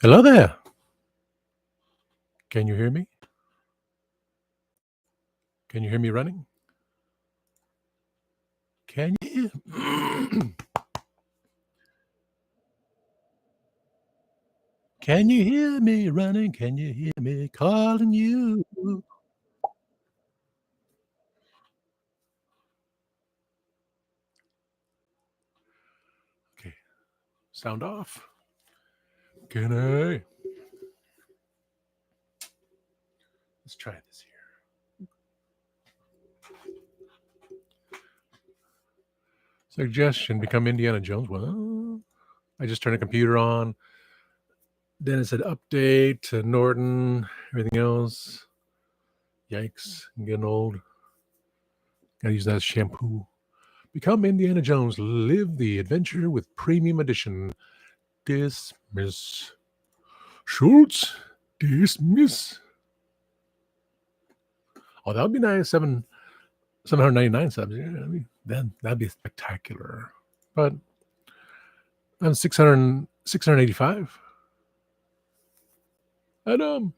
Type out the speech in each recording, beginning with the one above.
Hello there. Can you hear me? Can you hear me running? Can you? Can you hear me running? Can you hear me calling you? Okay, sound off. Can I? Let's try this here. Suggestion: become Indiana Jones. Well, I just turned the computer on. Then it said update to Norton, everything else. Yikes, I'm getting old. Gotta use that as shampoo. Become Indiana Jones. Live the adventure with Premium Edition. Dismiss. Schultz. Dismiss. Oh, that would be nice. 799 subs. Yeah, I mean, that'd be spectacular. But I'm 685. And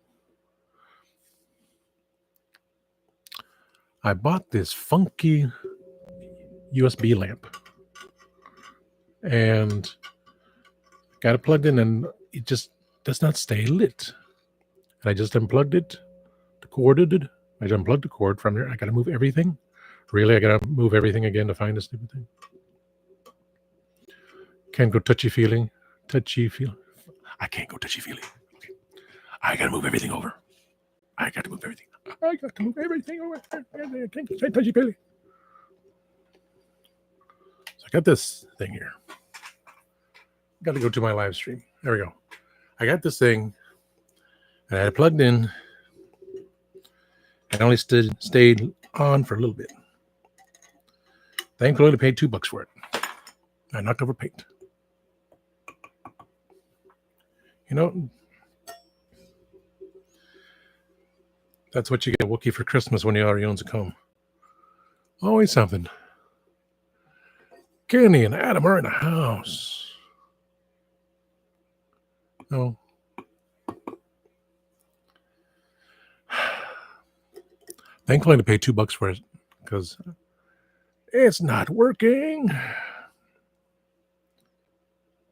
I bought this funky USB lamp and got it plugged in, and it just does not stay lit. And I just unplugged it, corded it. I just unplugged the cord from there. I got to move everything. Really, I got to move everything again to find this stupid thing. Can't go touchy-feely. Touchy-feely. I can't go touchy-feely. Okay. I got to move everything over. I got to move everything. I got to move everything over. I can't say touchy-feely. So I got this thing here. Got to go to my live stream. There we go. I got this thing, and I had it plugged in. I only stayed on for a little bit. Thankfully, I paid $2 for it. I knocked over paint. You know, that's what you get Wookiee for Christmas when he already owns a comb. Always something. Kenny and Adam are in the house. No. Thankfully, I paid $2 for it because it's not working.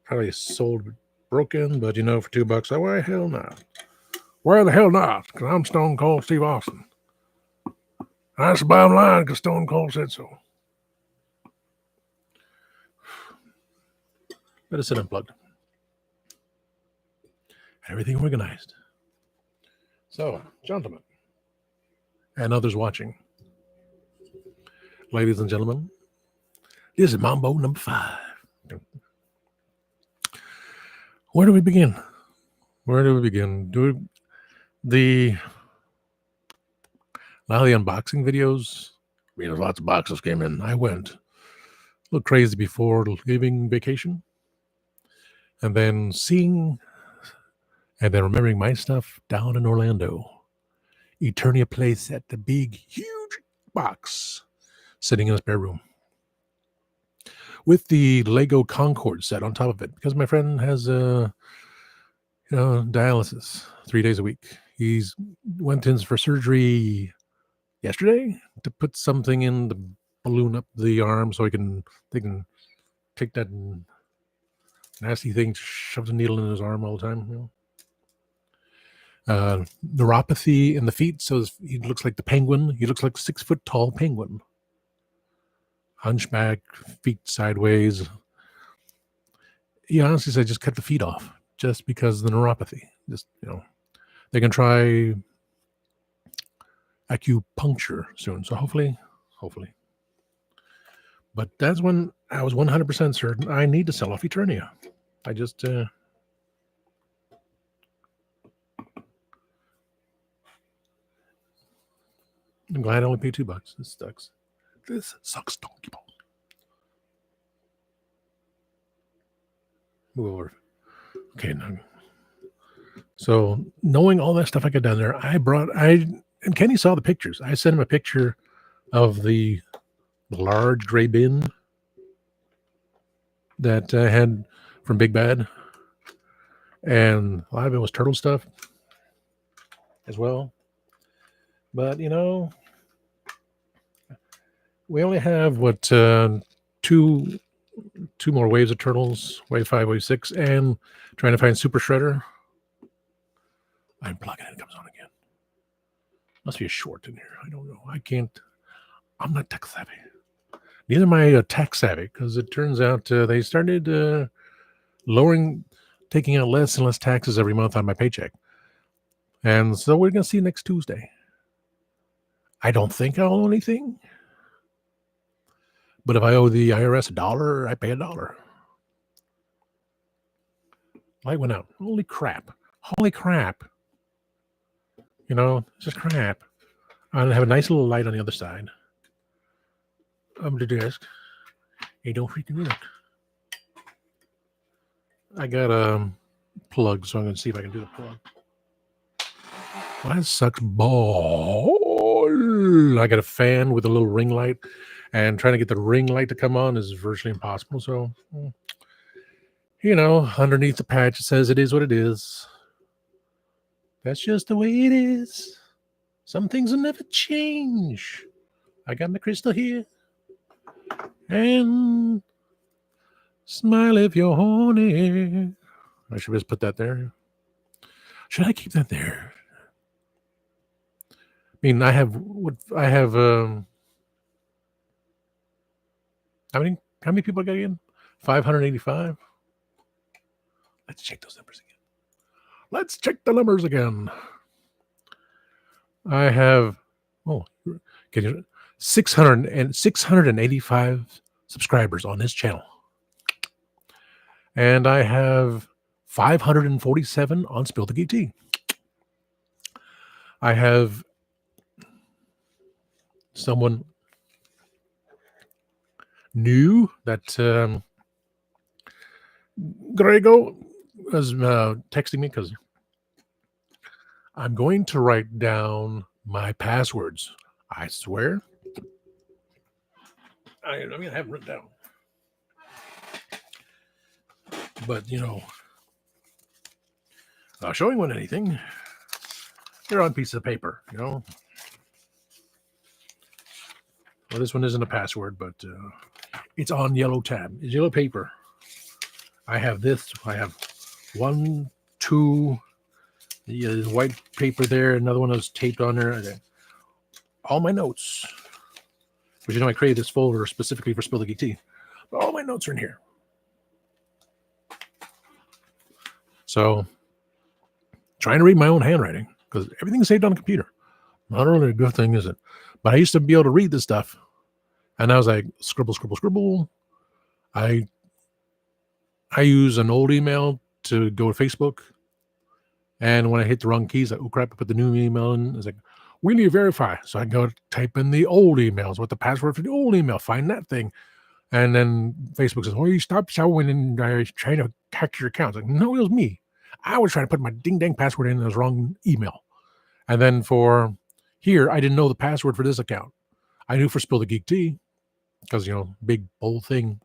Probably sold broken, but you know, for $2, why hell not? Why the hell not? Because I'm Stone Cold Steve Austin. That's the bottom line because Stone Cold said so. Better sit unplugged. Everything organized. So, gentlemen, and others watching, ladies and gentlemen, this is Mambo number 5. Where do we begin? A lot of the unboxing videos, lots of boxes came in. I went a little crazy before leaving vacation, and then remembering my stuff down in Orlando. Eternia Place at the big, huge box sitting in a spare room with the Lego Concorde set on top of it, because my friend has dialysis 3 days a week. He's went in for surgery yesterday to put something in the balloon up the arm so they can take that nasty thing, shove the needle in his arm all the time. Neuropathy in the feet, so he looks like the penguin. He looks like a 6-foot tall penguin. Hunchback, feet sideways. He honestly said just cut the feet off just because of the neuropathy. Just, they can try acupuncture soon. So hopefully. But that's when I was 100% certain I need to sell off Eternia. I just... I'm glad I only paid $2. This sucks. This sucks, donkey ball. Move over. Okay, now. So knowing all that stuff I got down there, and Kenny saw the pictures. I sent him a picture of the large gray bin that I had from Big Bad. and a lot of it was turtle stuff as well. But we only have two more waves of turtles, wave 5, wave 6, and trying to find Super Shredder. I'm plugging it. It comes on again. Must be a short in here. I don't know. I'm not tech savvy. Neither am I tech savvy, because it turns out they started taking out less and less taxes every month on my paycheck. And so we're going to see next Tuesday. I don't think I'll owe anything. But if I owe the IRS $1, I pay $1. Light went out. Holy crap. It's just crap. I have a nice little light on the other side of the desk. Hey, don't freak me out. I got a plug, so I'm going to see if I can do the plug. Well, that sucks ball. I got a fan with a little ring light, and trying to get the ring light to come on is virtually impossible. So, underneath the patch, it says it is what it is. That's just the way it is. Some things will never change. I got my crystal here. And smile if you're horny. I should just put that there. Should I keep that there? I mean, how many people I got again? 585. Let's check those numbers again. Let's check the numbers again. I have 685 subscribers on this channel. And I have 547 on Spill the Geek Tea. I have someone new that Grego was texting me because I'm going to write down my passwords. I swear. I have them written down. But, not showing one anything. They're on pieces of paper, Well, this one isn't a password, but it's on yellow tab. It's yellow paper. I have this. I have 1, 2. There's white paper there. Another one that's taped on there. All my notes. Which I created this folder specifically for Spill the Geek Tea. But all my notes are in here. So, trying to read my own handwriting, because everything's saved on the computer. Not really a good thing, is it? But I used to be able to read this stuff. And I was like, scribble, scribble, scribble. I use an old email to go to Facebook. And when I hit the wrong keys, oh crap, I put the new email in. It's like, we need to verify. So I go type in the old emails, what the password for the old email, find that thing. And then Facebook says, you stopped showing and trying to hack your account. It's like, no, it was me. I was trying to put my ding-dang password in the wrong email. And then for here, I didn't know the password for this account. I knew for Spill the Geek Tea, because, big, bold thing.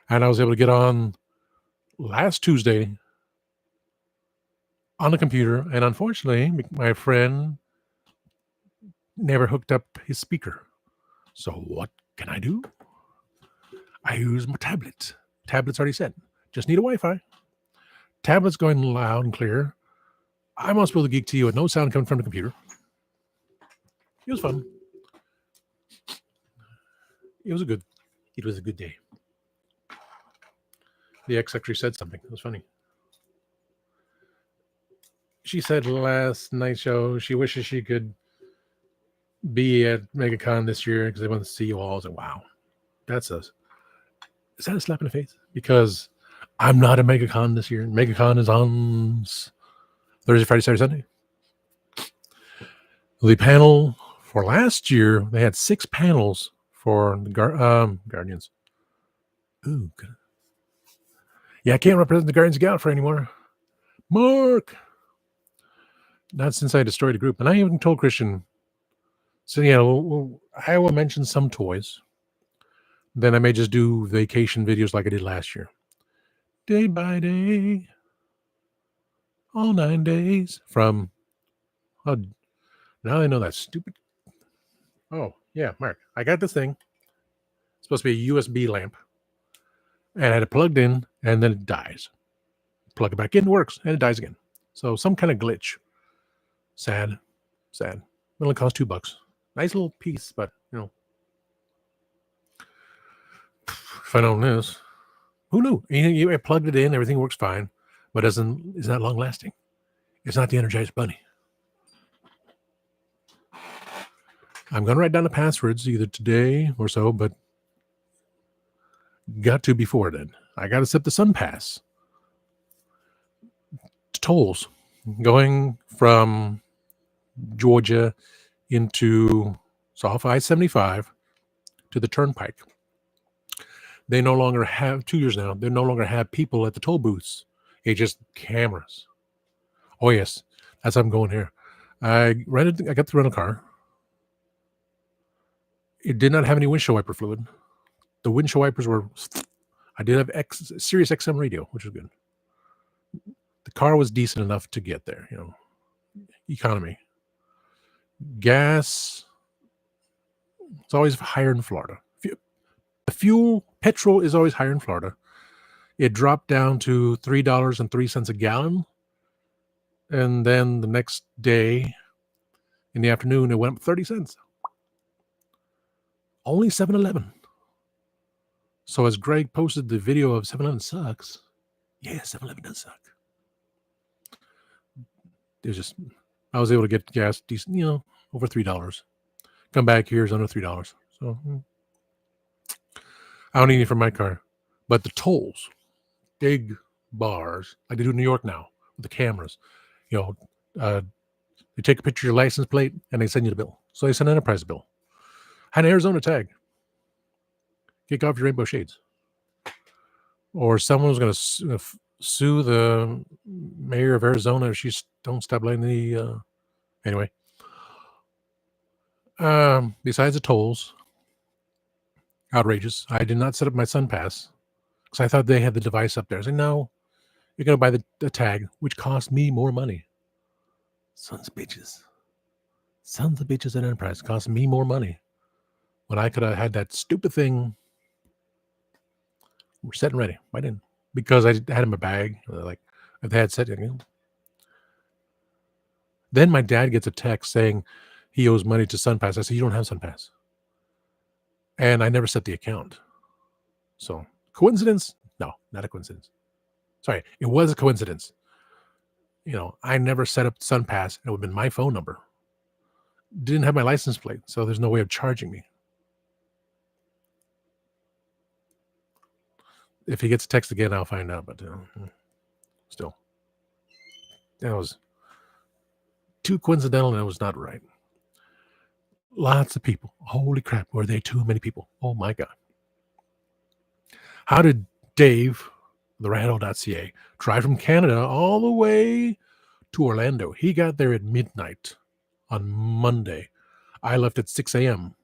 And I was able to get on last Tuesday on the computer. And unfortunately, my friend never hooked up his speaker. So what can I do? I use my tablet. Tablet's already set. Just need a Wi-Fi. Tablet's going loud and clear. I'm on Spill the Geek Tea with no sound coming from the computer. It was fun. It was a good day. The ex secretary said something. It was funny. She said last night's show she wishes she could be at MegaCon this year because they want to see you all. I was like, wow, is that a slap in the face? Because I'm not at MegaCon this year. MegaCon is on Thursday, Friday, Saturday, Sunday. The panel for last year, they had 6 panels for the Guardians. Ooh, good. Yeah, I can't represent the Guardians of the Galaxy anymore. Mark! Not since I destroyed a group. And I even told Christian, so yeah, I will mention some toys. Then I may just do vacation videos like I did last year. Day by day. all 9 days from, oh, now I know that stupid. Oh, yeah, Mark, I got this thing. It's supposed to be a USB lamp. And I had it plugged in, and then it dies. Plug it back in, it works, and it dies again. So some kind of glitch. Sad. Sad. It only cost $2. Nice little piece, but, if I don't this, who knew? You plugged it in, everything works fine, but it's not long lasting. It's not the Energized Bunny. I'm going to write down the passwords either today or so, but got to before then. I got to set the Sun Pass. Tolls going from Georgia into off I-75 to the Turnpike. They no longer have, 2 years now, they no longer have people at the toll booths. It's just cameras. Oh, yes. That's how I'm going here. I got the rental car. It did not have any windshield wiper fluid. The windshield wipers were, I did have Sirius XM radio, which was good. The car was decent enough to get there, economy. Gas, it's always higher in Florida. The petrol is always higher in Florida. It dropped down to $3.03 a gallon. And then the next day in the afternoon, it went up 30 cents. Only 7-Eleven. So as Greg posted the video of 7-Eleven sucks, yeah, 7-Eleven does suck. I was able to get gas decent, over $3. Come back here is under $3. So I don't need it for my car. But the tolls, big bars, like they do in New York now with the cameras, they take a picture of your license plate and they send you the bill. So they send an enterprise bill. Had an Arizona tag. Kick off your rainbow shades. Or someone was going to sue the mayor of Arizona if she don't stop lighting the... Anyway. Besides the tolls, outrageous. I did not set up my Sun Pass because I thought they had the device up there. I said, no, you're going to buy the tag, which cost me more money. Sons of bitches at Enterprise cost me more money when I could have had that stupid thing. We're set and ready. I didn't, because I had in my bag. Like I've had set. Then my dad gets a text saying he owes money to SunPass. I said, you don't have SunPass. And I never set the account. So coincidence? No, not a coincidence. Sorry, it was a coincidence. I never set up SunPass. It would have been my phone number. Didn't have my license plate, so there's no way of charging me. If he gets a text again, I'll find out. But still, that was too coincidental, and it was not right. Lots of people. Holy crap, were they too many people? Oh my God. How did Dave, the Rattle.ca, drive from Canada all the way to Orlando? He got there at midnight on Monday. I left at 6 a.m.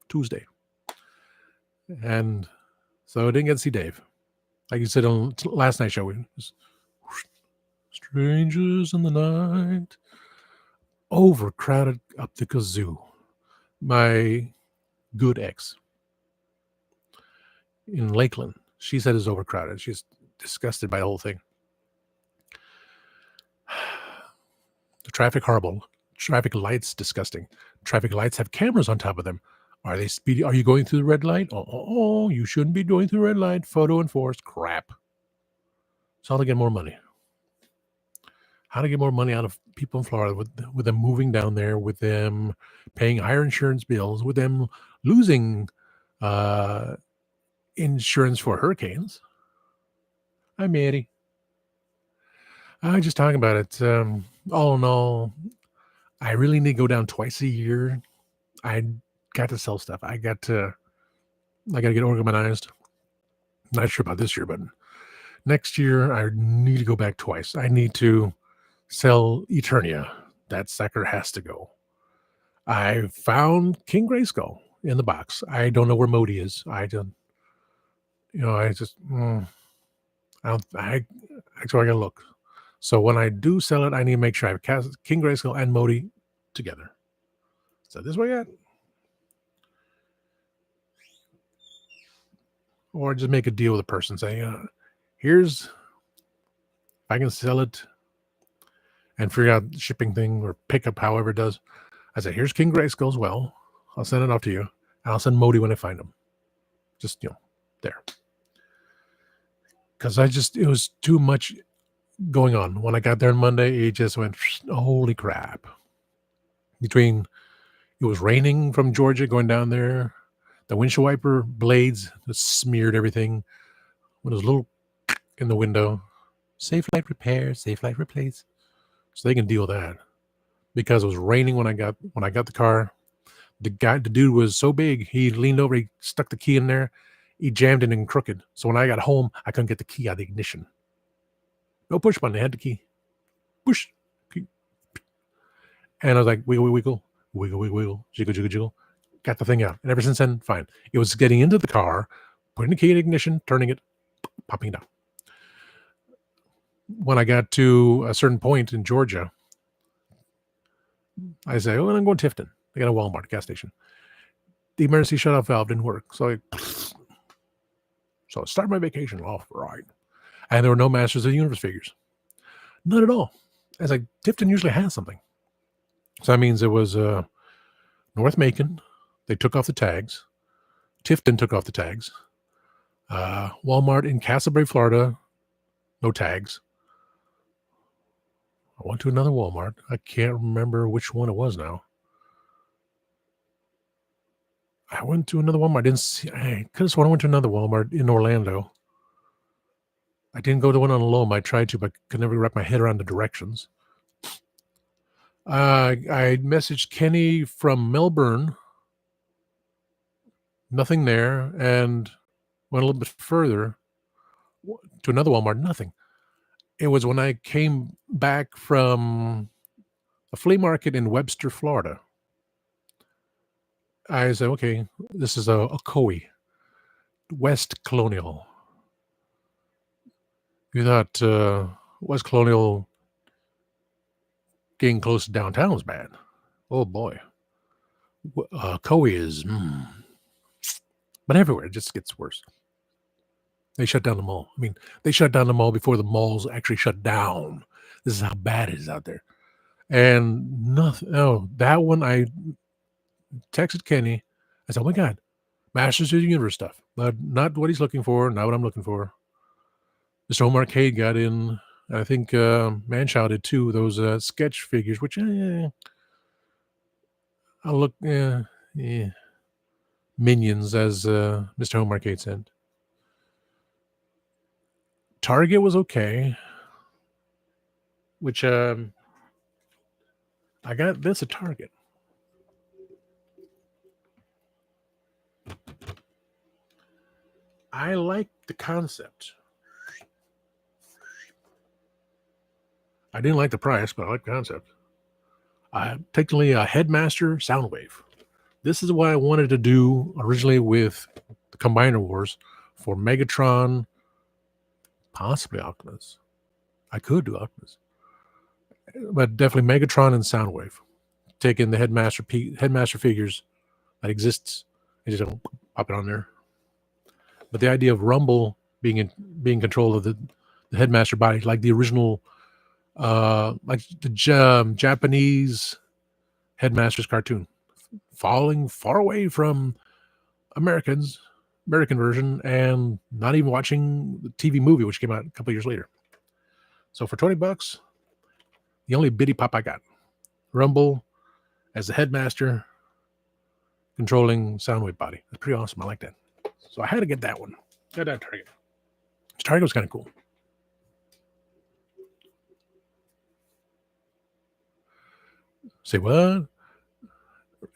Tuesday. And so I didn't get to see Dave. Like you said on last night's show, strangers in the night. Overcrowded up the kazoo. My good ex in Lakeland, she said it's overcrowded. She's disgusted by the whole thing. The traffic, horrible. Traffic lights, disgusting. Traffic lights have cameras on top of them. Are they speedy? Are you going through the red light? Oh, you shouldn't be going through the red light. Photo enforced. Crap. It's how to get more money. How to get more money out of people in Florida with them moving down there, with them paying higher insurance bills, with them losing insurance for hurricanes. Hi, Mary. I was just talking about it. All in all, I really need to go down twice a year. I got to sell stuff. I got to get organized. Not sure about this year, but next year I need to go back twice. I need to sell Eternia. That sucker has to go. I found King Grayskull in the box. I don't know where Modi is. I gotta look. So when I do sell it, I need to make sure I have King Grayskull and Modi together. So this way, I got. Or just make a deal with a person saying, here's, if I can sell it and figure out the shipping thing or pick up however it does. I say, here's King Grayskull as well. I'll send it off to you. I'll send Modi when I find him. Just, there. Because it was too much going on. When I got there on Monday, it just went, holy crap. It was raining from Georgia going down there. The windshield wiper blades just smeared everything. When it was a little in the window, safe light repair, safe light replace. So they can deal with that. Because it was raining when I got the car. The dude was so big, he leaned over, he stuck the key in there, he jammed it in crooked. So when I got home, I couldn't get the key out of the ignition. No push button, I had the key. Push. Key. And I was like, wiggle, wiggle, wiggle, wiggle, wiggle, jiggle, jiggle, jiggle. Got the thing out. And ever since then, fine. It was getting into the car, putting the key in the ignition, turning it, popping it down. When I got to a certain point in Georgia, I say, oh, I'm going to Tifton. They got a Walmart gas station. The emergency shutoff valve didn't work. So I started my vacation off right. And there were no Masters of the Universe figures. None at all. I was like, Tifton usually has something. So that means it was North Macon. They took off the tags. Tifton took off the tags. Walmart in Castleberry, Florida, no tags. I went to another Walmart. I can't remember which one it was now. I went to another Walmart. I didn't see. I could have sworn I went to another Walmart in Orlando. I didn't go to one on Lome. I tried to, but could never wrap my head around the directions. I messaged Kenny from Melbourne. Nothing there. And went a little bit further to another Walmart. Nothing. It was when I came back from a flea market in Webster, Florida. I said, okay, this is a Koi, West Colonial. You thought West Colonial getting close to downtown was bad. Oh, boy. Koi is... But everywhere, it just gets worse. They shut down the mall. I mean, they shut down the mall before the malls actually shut down. This is how bad it is out there. And nothing. Oh, that one I texted Kenny. I said, oh my God, Masters of the Universe stuff. But not what he's looking for, not what I'm looking for. Mr. Home Arcade got in. I think Manchild did too. Those sketch figures, which I'll look. Minions, as Mr. Home Arcade said. Target was okay, which I got this at Target. I like the concept. I didn't like the price, but I like the concept. Technically, a Headmaster Soundwave. This is what I wanted to do originally with the Combiner Wars for Megatron, possibly Optimus. I could do Optimus, but definitely Megatron and Soundwave. Taking the Headmaster figures that exists and just pop it on there. But the idea of Rumble being in control of the Headmaster body, like the original, like the Japanese Headmasters cartoon, falling far away from American version, and not even watching the TV movie, which came out a couple years later. So for $20, the only bitty pop I got, Rumble as the Headmaster controlling Soundwave body. That's pretty awesome. I like that. So I had to get that one. Got that Target. Target was kind of cool. Say what?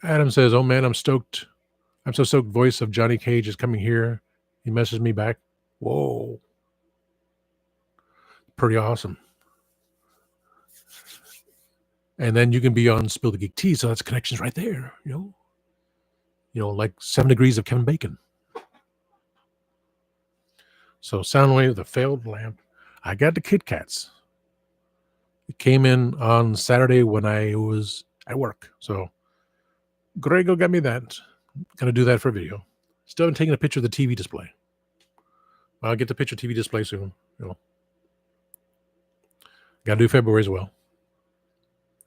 Adam says, oh man, I'm stoked. I'm so stoked. Voice of Johnny Cage is coming here. He messages me back. Whoa. Pretty awesome. And then you can be on Spill the Geek Tea, so that's connections right there, you know, like 7 Degrees of Kevin Bacon. So Soundwave, the failed lamp. I got the Kit Kats. It came in on Saturday when I was at work. So Grego got me that. Gonna do that for video. Still haven't taken a picture of the TV display. I'll get the picture TV display soon. Gotta do February as well.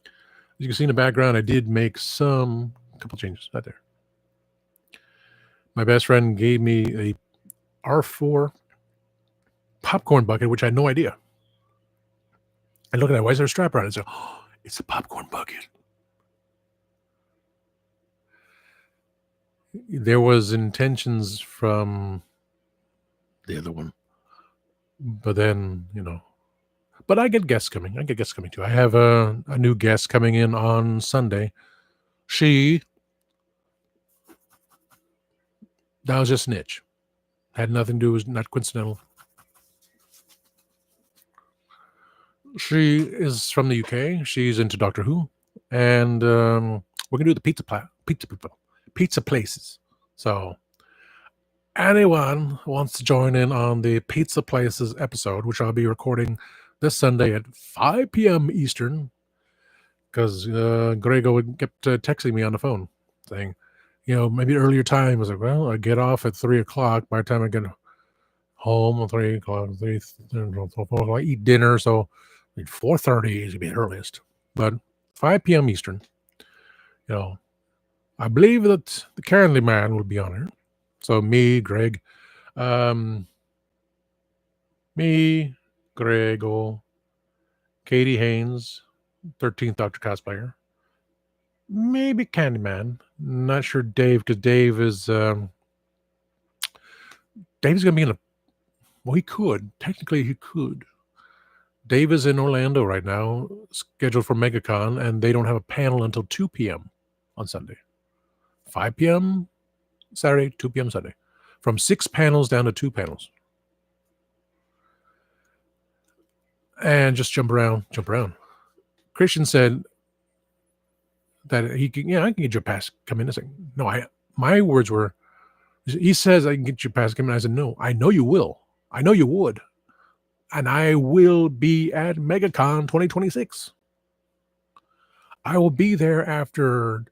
As you can see in the background, I did make a couple changes right there. My best friend gave me a R4 popcorn bucket, which I had no idea. I look at it, why is there a strap around it? So, oh, it's a popcorn bucket. There was intentions from the other one, but then, but I get guests coming. Too. I have a new guest coming in on Sunday. That was just an itch. Had nothing to do, was not coincidental. She is from the UK. She's into Doctor Who, and we're gonna do the pizza places. So, anyone wants to join in on the Pizza Places episode, which I'll be recording this Sunday at 5 p.m. Eastern, because Grego kept texting me on the phone saying, maybe earlier time. I was like, well, I get off at 3 o'clock. By the time I get home at 3 o'clock, 4 o'clock, eat dinner, so 4:30 is the earliest. But 5 p.m. Eastern, I believe that the Carenly Man will be on here. So me, Greg, Grego, Katie Haynes, 13th Doctor cosplayer, maybe Candyman. Not sure Dave, because Dave is Dave's gonna be in he could. Technically he could. Dave is in Orlando right now, scheduled for MegaCon, and they don't have a panel until 2 p.m. on Sunday. 5 p.m. Saturday, 2 p.m. Sunday. From 6 panels down to 2 panels. And just jump around. Christian said that he can, I can get your pass, come in. I said, no, my words were, he says I can get your pass, come in. I said, no, I know you will. I know you would. And I will be at MegaCon 2026. I will be there after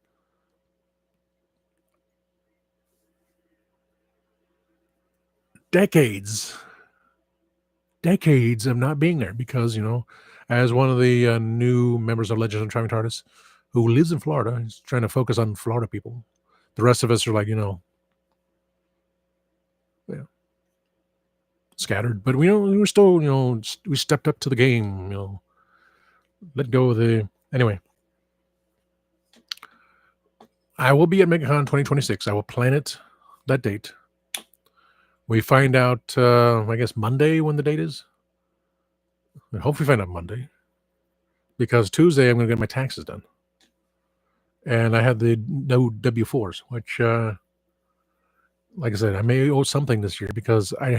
decades of not being there because, as one of the new members of Legends of Traveling TARDIS who lives in Florida, he's trying to focus on Florida people. The rest of us are like, scattered, but we were still, we stepped up to the game, let go of anyway. I will be at MegaCon 2026. I will plan it, that date. We find out, I guess, Monday when the date is. I hope we find out Monday. Because Tuesday I'm going to get my taxes done. And I have the no W-4s, which, like I said, I may owe something this year because I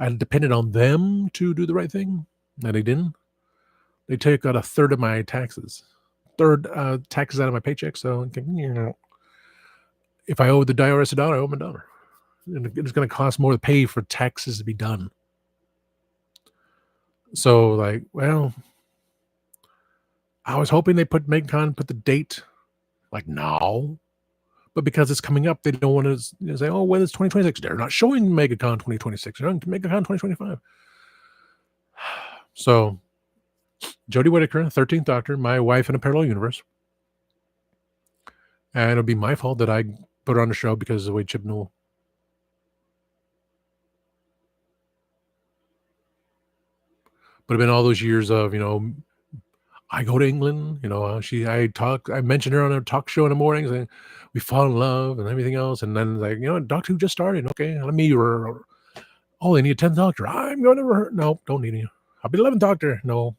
depended on them to do the right thing, and they didn't. They take out a third of my taxes. Taxes out of my paycheck, so, if I owe the IRS $1, I owe them $1. And it's going to cost more to pay for taxes to be done. So, I was hoping they put the date now, but because it's coming up, they don't want to say, oh, when it's 2026. They're not showing MegaCon 2026. They're on MegaCon 2025. So, Jodie Whittaker, 13th Doctor, my wife in a parallel universe. And it'll be my fault that I put her on the show because of the way Chip Newell. But it's been all those years of, I go to England, I mentioned her on a talk show in the mornings and we fall in love and everything else. And then Doctor Who just started. Okay, let me, oh, they need a 10th Doctor. I'm going to, no, don't need you. I'll be 11th Doctor. No.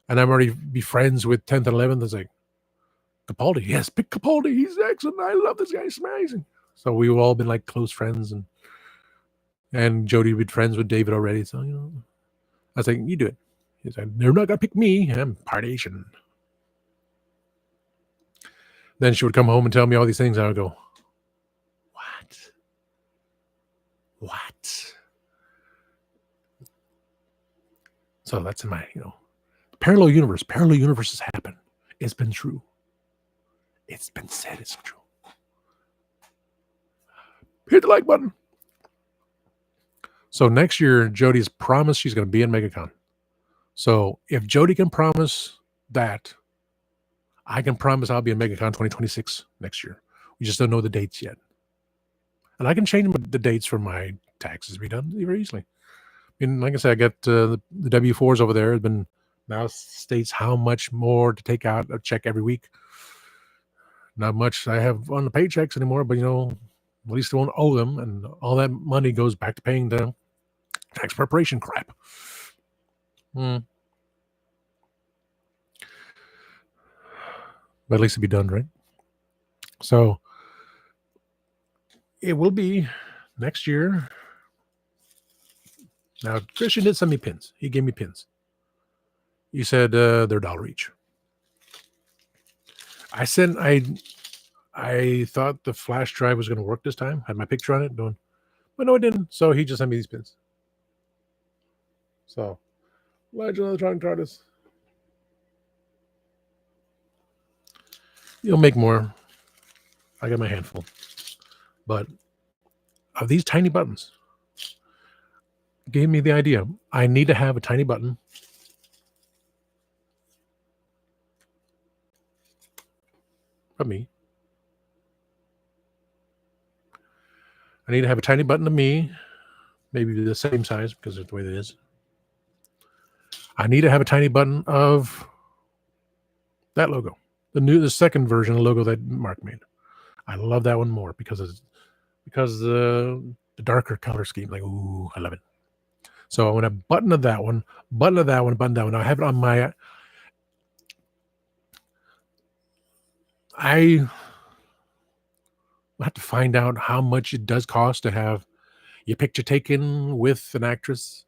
And I'm already be friends with 10th and 11th. It's like, Capaldi. Yes, pick Capaldi. He's excellent. I love this guy. He's amazing. So we've all been close friends. And Jodie been friends with David already. So, I was like, you do it. He's like, they're not going to pick me. I'm part Asian. Then she would come home and tell me all these things. I would go, what? So that's in my, Parallel universes happen. It's been true. It's been said it's true. Hit the like button. So next year, Jody's promised she's going to be in MegaCon. So if Jody can promise that, I can promise I'll be in MegaCon 2026 next year. We just don't know the dates yet. And I can change the dates for my taxes to be done very easily. I mean, like I said, I got the W-4s over there. It's been now states how much more to take out a check every week. Not much I have on the paychecks anymore, but at least I won't owe them, and all that money goes back to paying the tax preparation crap. But at least it'll be done, right? So it will be next year. Now, Christian did send me pins. He gave me pins. He said they're $1 each. I thought the flash drive was going to work this time. Had my picture on it, but no, it didn't. So he just sent me these pins. So, Legend of the Tron TARDIS. You'll make more. I got my handful. But of these tiny buttons, gave me the idea. I need to have a tiny button. Of me. I need to have a tiny button of me, maybe the same size because of the way it is. I need to have a tiny button of that logo, the second version of the logo that Mark made. I love that one more because the darker color scheme. Like, ooh, I love it. So I want a button of that one, button of that one, button that one. I have it on my. I have to find out how much it does cost to have your picture taken with an actress.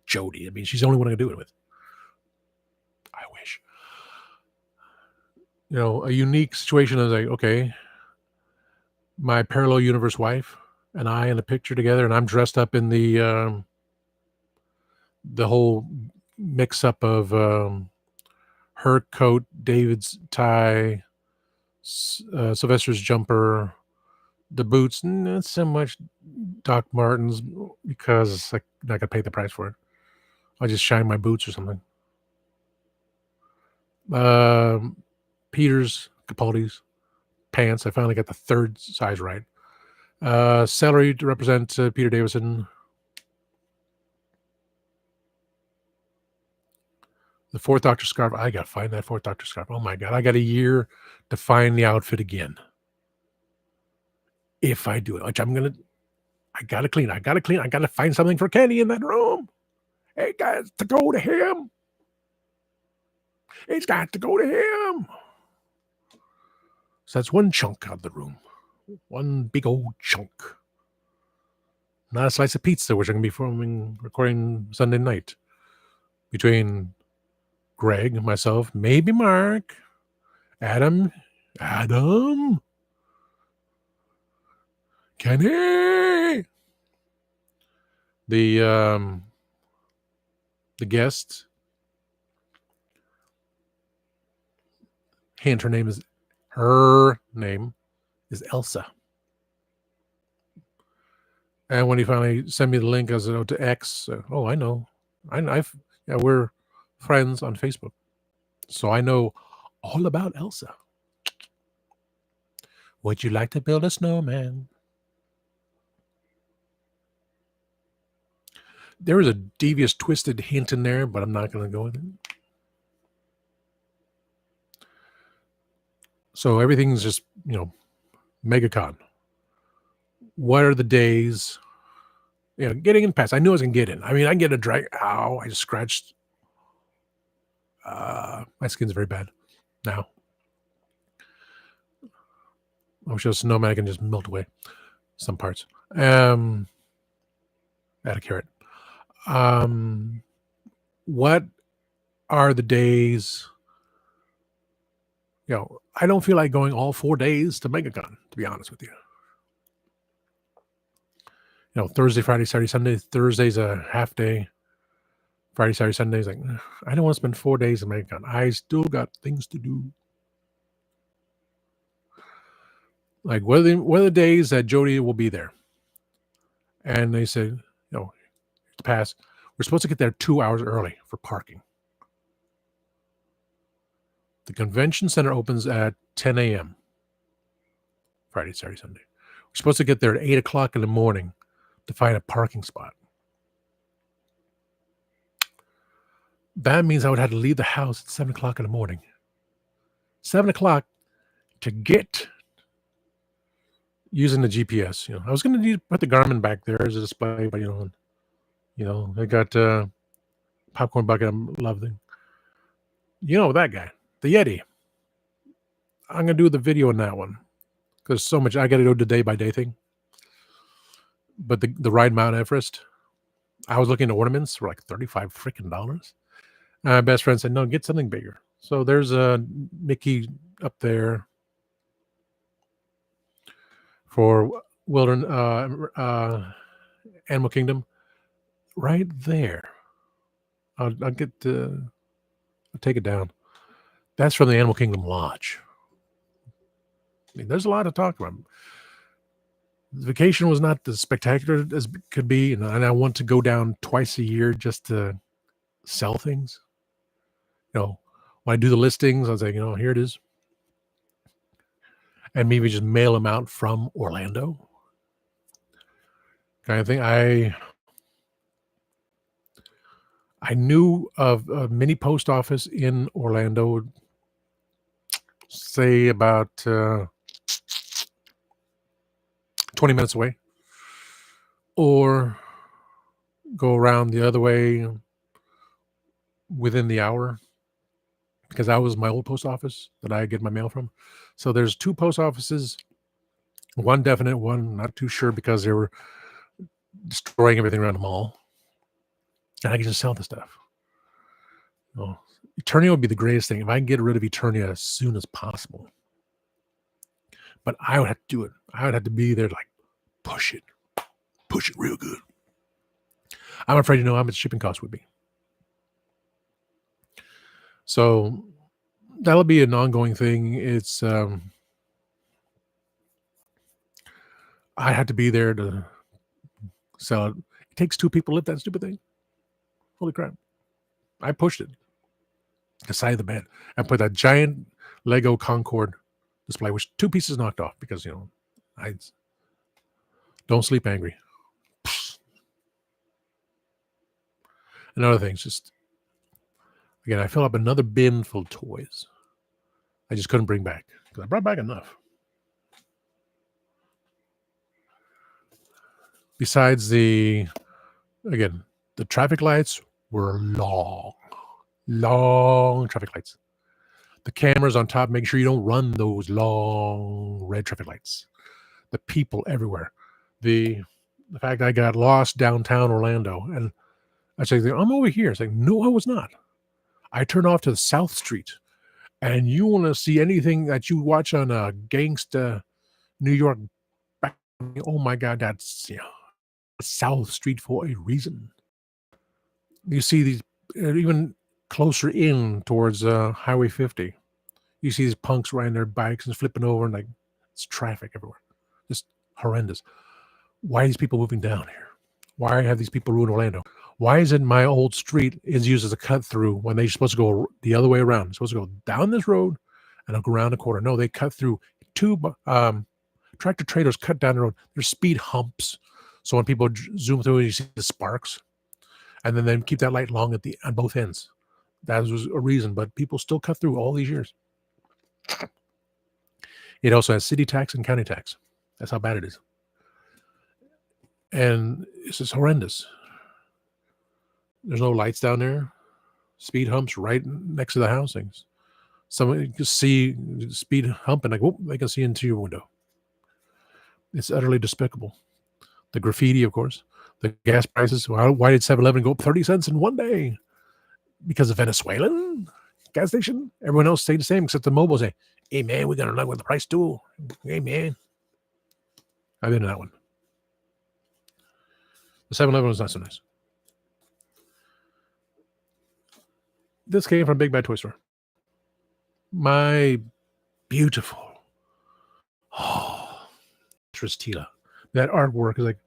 Jody. I mean, she's the only one I can do it with. I wish. A unique situation is like, okay, my parallel universe wife and I in a picture together, and I'm dressed up in the whole mix-up of her coat, David's tie, Sylvester's jumper, the boots, not so much Doc Martens because I'm not gonna pay the price for it. I'll just shine my boots or something. Peter's Capaldi's pants. I finally got the third size right. Celery to represent Peter Davison. The Fourth Doctor scarf. I got to find that Fourth Doctor scarf. Oh my God. I got a year to find the outfit again. If I do it, which I got to clean. I got to find something for Kenny in that room. It got to go to him. It's got to go to him. So that's one chunk out of the room. One big old chunk. Not a slice of pizza, which I'm going to be recording Sunday night. Between Greg, myself, maybe Mark, Adam, Kenny, the guest. Hint, her name is Elsa. And when he finally sent me the link, I said, to X. I know. We're friends on Facebook. So I know all about Elsa. Would you like to build a snowman? There is a devious, twisted hint in there, but I'm not going to go with it. So everything's just, MegaCon. What are the days? Getting in past. I knew I was going to get in. I mean, I can get a drag. Ow, I just scratched. My skin's very bad now. I wish it was snowman. I can just melt away some parts. Add a carrot. What are the days? I don't feel like going all 4 days to MegaCon, to be honest with you. Thursday, Friday, Saturday, Sunday. Thursday's a half day. Friday, Saturday, Sunday. He's like, I don't want to spend 4 days in Mexico. I still got things to do. Like, what are the days that Jody will be there? And they said, no, to pass. We're supposed to get there 2 hours early for parking. The convention center opens at 10 a.m. Friday, Saturday, Sunday. We're supposed to get there at 8 o'clock in the morning to find a parking spot. That means I would have to leave the house at 7 o'clock in the morning. 7 o'clock to get using the GPS. I was going to put the Garmin back there as a display, but I got popcorn bucket. I love it. That guy, the Yeti. I'm going to do the video on that one because so much. I got to do the day by day thing. But the ride Mount Everest, I was looking at ornaments for like $35 freaking dollars. My best friend said, no, get something bigger. So there's a Mickey up there for Animal Kingdom. Right there. I'll take it down. That's from the Animal Kingdom Lodge. I mean, there's a lot to talk about. The vacation was not as spectacular as it could be, and I want to go down twice a year just to sell things. When I do the listings, I was like, here it is. And maybe just mail them out from Orlando. Kind of thing. I knew of a mini post office in Orlando, say about 20 minutes away, or go around the other way within the hour, because that was my old post office that I get my mail from. So there's 2 post offices, one definite, one not too sure, because they were destroying everything around the mall. And I can just sell the stuff. Eternia would be the greatest thing if I can get rid of Eternia as soon as possible. But I would have to do it. I would have to be there to push it real good. I'm afraid to know how much shipping costs would be. So that'll be an ongoing thing. It's I had to be there to sell it. It takes 2 people to lift that stupid thing. Holy crap. I pushed it to the side of the bed and put that giant Lego Concorde display, which 2 pieces knocked off because, I don't sleep angry. And other things, just, again, I filled up another bin full of toys. I just couldn't bring back because I brought back enough. Besides the traffic lights were long traffic lights. The cameras on top, make sure you don't run those long red traffic lights. The people everywhere. The fact I got lost downtown Orlando, and I say, I'm over here. It's like, no, I was not. I turned off to the South Street, and you want to see anything that you watch on a gangsta New York. Oh my God, that's South Street for a reason. You see these even closer in towards Highway 50. You see these punks riding their bikes and flipping over, and it's traffic everywhere. Just horrendous. Why are these people moving down here? Why have these people ruined Orlando? Why is it my old street is used as a cut through when they're supposed to go the other way around? They're supposed to go down this road and I'll go around the corner. No, they cut through. 2 tractor trailers cut down the road. There's speed humps. So when people zoom through, you see the sparks. And then they keep that light long on both ends. That was a reason, but people still cut through all these years. It also has city tax and county tax. That's how bad it is. And it's just horrendous. There's no lights down there. Speed humps right next to the housings. Someone can see speed hump and they can see into your window. It's utterly despicable. The graffiti, of course. The gas prices. Why did 7-Eleven go up 30 cents in one day? Because of Venezuelan gas station? Everyone else stayed the same except the mobile say, hey, man, we're going to lower the price too. Hey, man. I've been in that one. The 7-Eleven was not so nice. This came from Big Bad Toy Store. My beautiful, Tristila. That artwork is like,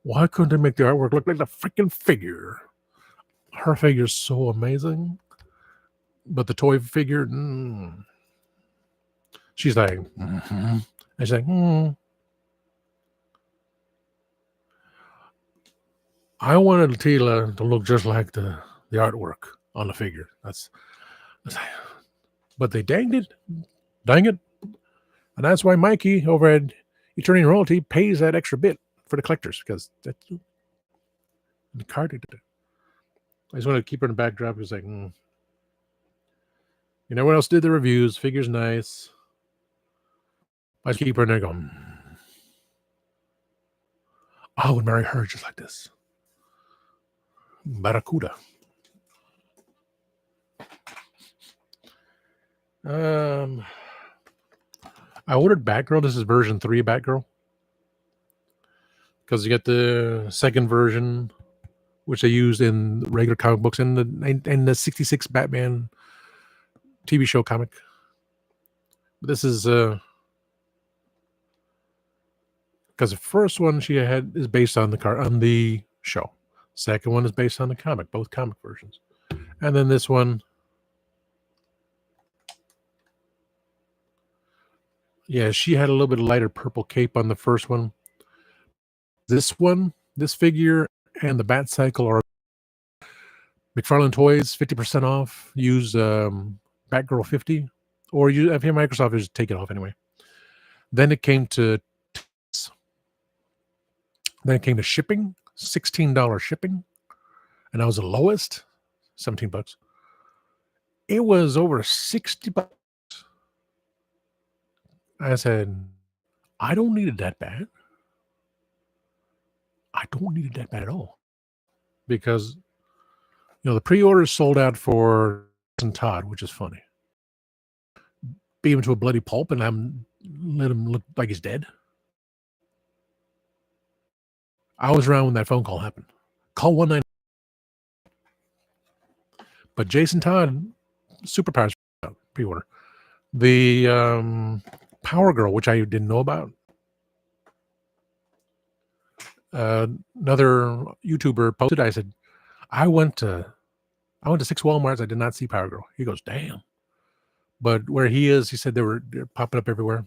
why couldn't they make the artwork look like the freaking figure? Her figure's so amazing, but the toy figure, she's like, and she's like, I wanted Tila to look just like the artwork on the figure. That's but they dang it, and that's why Mikey over at Eternity Royalty pays that extra bit for the collectors, because that's the card. I just want to keep her in the backdrop. It's like, no one else did the reviews. Figure's nice. I just keep her in there going, I would marry her just like this. Barracuda. I ordered Batgirl. This is version 3 of Batgirl, because you get the second version, which they used in regular comic books and the 66 Batman TV show comic. But this is because the first one she had is based on the show. Second one is based on the comic, both comic versions. And then this one, yeah, she had a little bit lighter purple cape on the first one. This figure and the Bat Cycle are McFarlane Toys 50% off. Use Batgirl 50, or if you're Microsoft, just take it off anyway. Then it came to shipping, $16 shipping, and that was the lowest, $17. It was over $60. I said, I don't need it that bad. I don't need it that bad at all, because the pre-orders sold out for Todd, which is funny. Beat him to a bloody pulp and let him look like he's dead. I was around when that phone call happened. Call 199. But Jason Todd, Superpowers pre-order. The Power Girl, which I didn't know about. Another YouTuber posted. I said, I went to 6 Walmarts. I did not see Power Girl. He goes, damn. But where he is, he said they're popping up everywhere.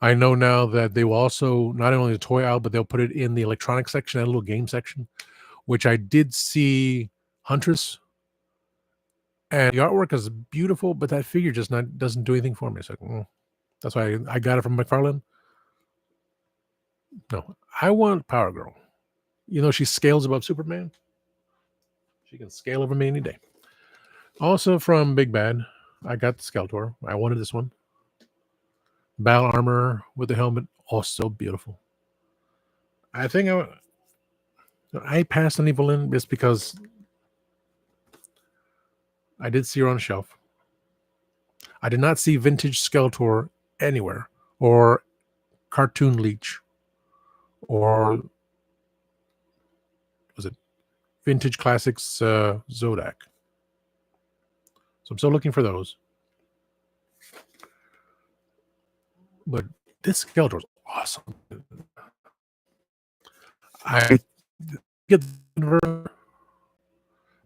I know now that they will also, not only the toy aisle, but they'll put it in the electronic section, that little game section, which I did see Huntress. And the artwork is beautiful, but that figure just doesn't do anything for me. So that's why I got it from McFarlane. No, I want Power Girl. She scales above Superman. She can scale over me any day. Also from Big Bad, I got the Skeletor. I wanted this one. Battle armor with the helmet. Oh, so beautiful. I think I passed on Evelyn just because I did see her on a shelf. I did not see vintage Skeletor anywhere, or cartoon Leech, or was it vintage classics Zodak. So I'm still looking for those. But this Skeletor is awesome. I get,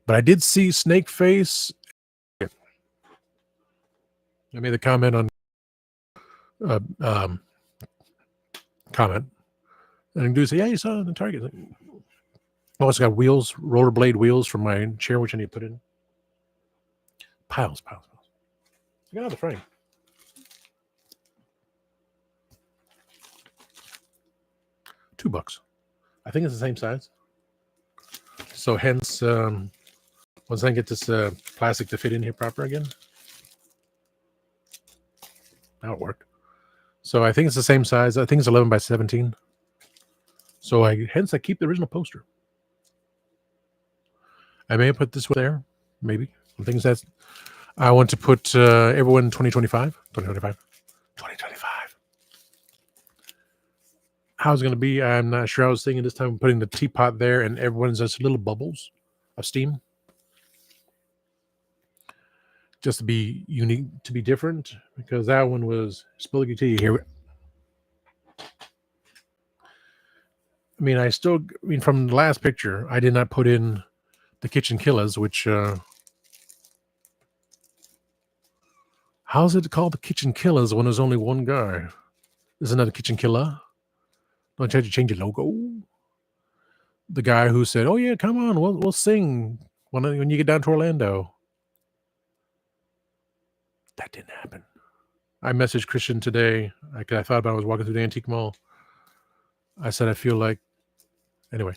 but I did see Snake Face. I made the comment on comment, and dude say, "Yeah, you saw it in the Target." Oh, it's got wheels, rollerblade wheels from my chair, which I need to put in. Piles. Get out of the frame. $2. I think it's the same size. So hence, once I get this plastic to fit in here proper again, now it worked. So I think it's the same size. I think it's 11 by 17. So hence I keep the original poster. I may have put this one there, maybe. I want to put everyone 2025. How it's going to be, I'm not sure. I was thinking this time putting the teapot there and everyone's just little bubbles of steam. just to be unique, to be different, because that one was spilly tea here. I mean, from the last picture, I did not put in the kitchen killers, which, how's it called the kitchen killers when there's only one guy? Isn't that a kitchen killer? Don't you have to change your logo? The guy who said, "Oh yeah, come on, we'll sing when you get down to Orlando." That didn't happen. I messaged Christian today. I thought about it, I was walking through the antique mall. I said, I feel like, anyway.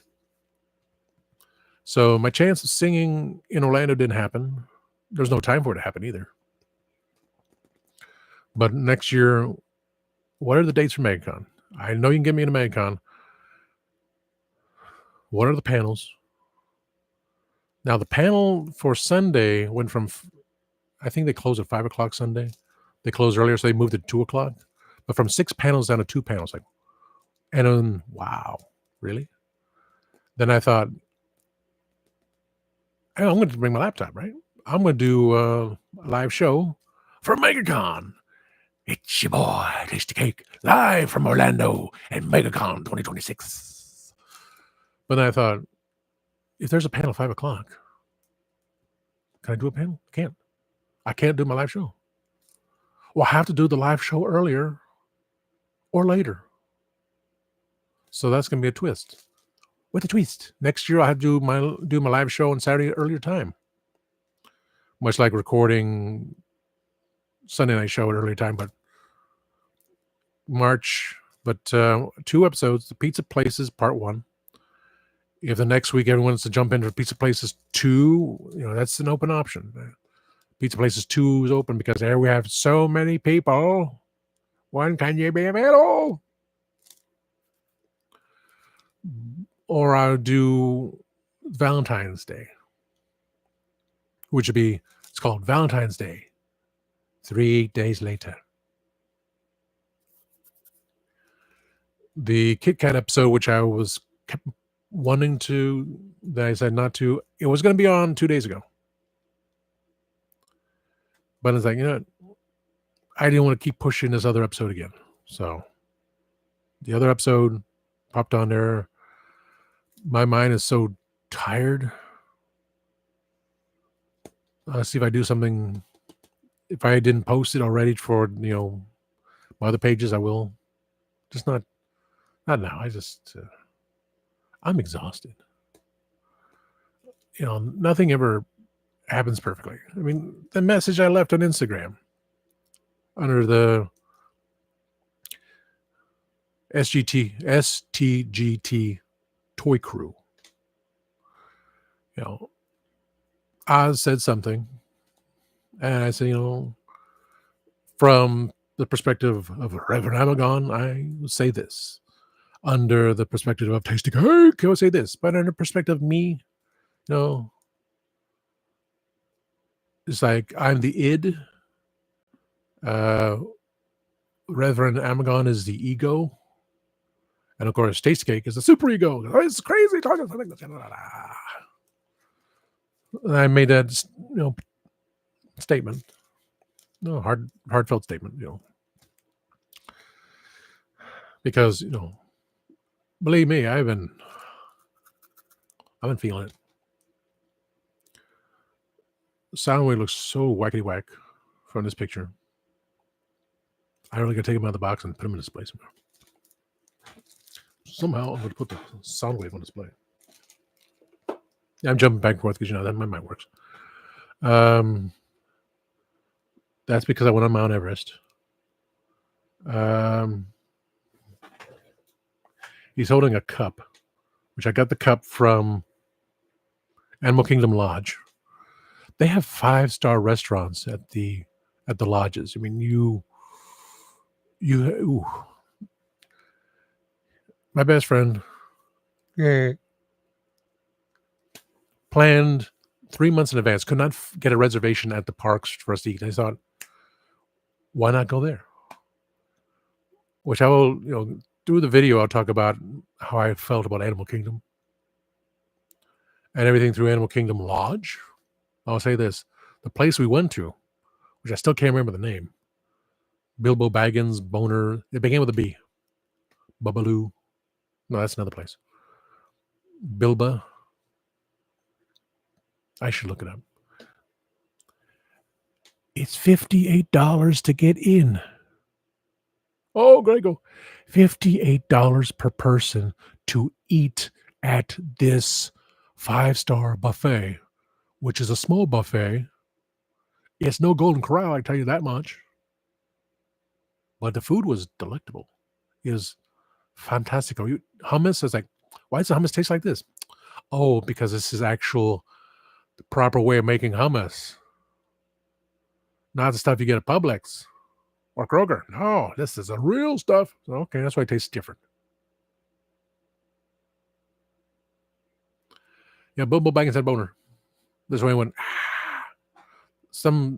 So my chance of singing in Orlando didn't happen. There's no time for it to happen either. But next year, what are the dates for MegaCon? I know you can get me into MegaCon. What are the panels? Now, the panel for Sunday went from, I think they closed at 5 o'clock Sunday. They closed earlier, so they moved it to 2 o'clock. But from 6 panels down to 2 panels. Like, and then, wow, really? Then I thought, hey, I'm going to bring my laptop, right? I'm going to do a live show for MegaCon. It's your boy, Tasty Cake, live from Orlando at MegaCon 2026. But then I thought, if there's a panel at 5 o'clock, can I do a panel? I can't do my live show. Well, I have to do the live show earlier or later. So that's going to be a twist. With a twist. Next year, I have to do my live show on Saturday at earlier time. Much like recording Sunday night show at earlier time, but March. But 2 episodes, the Pizza Places Part 1. If the next week everyone wants to jump into Pizza Places 2, that's an open option. Pizza Places 2 is open because there we have so many people. When can you be available? Or I'll do Valentine's Day, which would be, it's called Valentine's Day, 3 days later. The Kit Kat episode, which I kept wanting to, that I said not to, it was going to be on 2 days ago. But it's like, I didn't want to keep pushing this other episode again. So the other episode popped on there. My mind is so tired. See if I do something. If I didn't post it already for, my other pages, I will. Just not now. I'm exhausted. Nothing ever happens perfectly. I mean, the message I left on Instagram under the STGT Toy Crew. Oz said something, and I said, from the perspective of Reverend Amagon, I would say this. Under the perspective of Tasty Cake, I would say this. But under the perspective of me, it's like I'm the id. Reverend Amagon is the ego. And of course, Tasty Cake is the super ego. Oh, it's crazy talking. And I made that, statement. No, heartfelt statement, because, believe me, I've been feeling it. Soundwave looks so wackety whack from this picture. I really got to take him out of the box and put him in display somewhere. Somehow I'm going to put the Soundwave on display. Yeah, I'm jumping back and forth because that my mind works. That's because I went on Mount Everest. He's holding a cup, which I got the cup from Animal Kingdom Lodge. They have 5-star restaurants at the lodges. I mean, my best friend planned 3 months in advance, could not get a reservation at the parks for us to eat. I thought, why not go there? Which I will, through the video, I'll talk about how I felt about Animal Kingdom and everything through Animal Kingdom Lodge. I'll say this: the place we went to which I still can't remember the name. Bilbo Baggins, Boner. It began with a B. Bubaloo. No, that's another place. Bilba. I should look it up. It's $58 to get in. Oh, Grego. $58 per person to eat at this 5-star buffet, which is a small buffet. It's no Golden Corral, I tell you that much. But the food was delectable. It was fantastic. Hummus is like, why does the hummus taste like this? Oh, because this is the proper way of making hummus. Not the stuff you get at Publix or Kroger. No, this is the real stuff. Okay, that's why it tastes different. Yeah, Bilbo Baggins had boner. This way I went.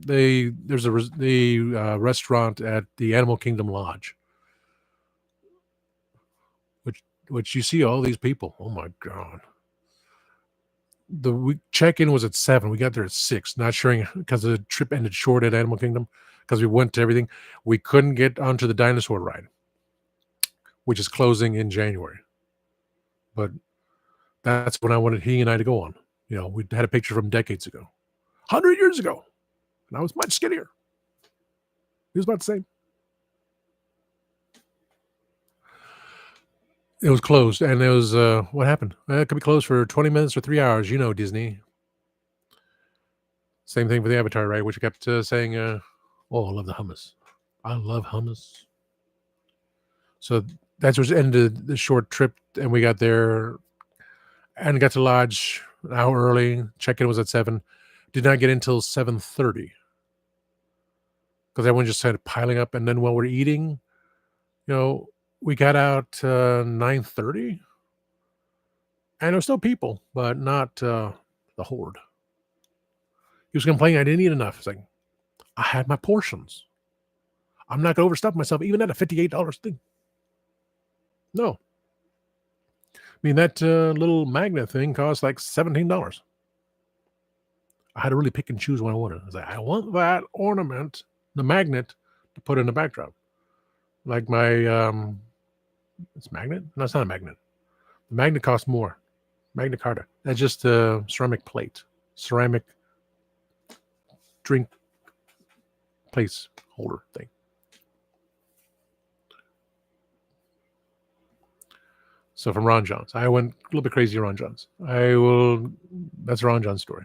There's a restaurant at the Animal Kingdom Lodge, which you see all these people. Oh my god! The check-in was at 7. We got there at 6. Not sure because the trip ended short at Animal Kingdom because we went to everything. We couldn't get onto the dinosaur ride, which is closing in January. But that's when I wanted he and I to go on. We had a picture from decades ago, 100 years ago, and I was much skinnier. He was about the same. It was closed, and it was what happened? It could be closed for 20 minutes or 3 hours. Disney. Same thing for the Avatar ride, which kept saying, "Oh, I love the hummus. I love hummus." So that's what ended the short trip, and we got there and got to Lodge an hour early. Check-in was at 7. Did not get in until 7:30 because everyone just started piling up. And then while we're eating, we got out 9:30, and there were still people, but not the horde. He was complaining I didn't eat enough. It's like, I had my portions. I'm not going to overstuff myself, even at a $58 thing. No. I mean, that little magnet thing cost like $17. I had to really pick and choose what I wanted. I was like, I want that ornament, the magnet, to put in the backdrop. Like my, it's magnet? No, it's not a magnet. The magnet costs more. Magna Carta. That's just a ceramic plate. Ceramic drink place holder thing. So from Ron John's, I went a little bit crazy. Ron John's. That's Ron John's story.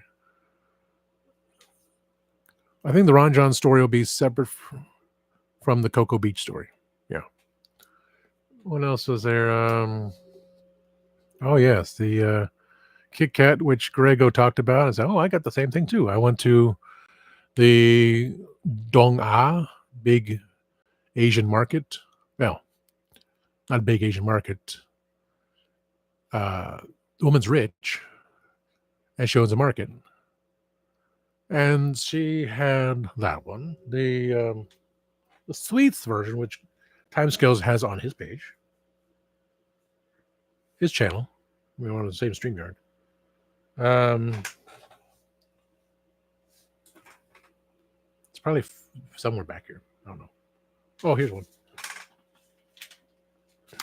I think the Ron John story will be separate from the Cocoa Beach story. Yeah. What else was there? Oh yes, the Kit Kat, which Grego talked about. I said, I got the same thing too. I went to the Dong Ah, big Asian market. Well, not a big Asian market. The woman's rich, and she owns a market. And she had that one, the sweets version, which Timescales has on his page, his channel. We're on the same StreamYard. It's probably somewhere back here. I don't know. Oh, here's one.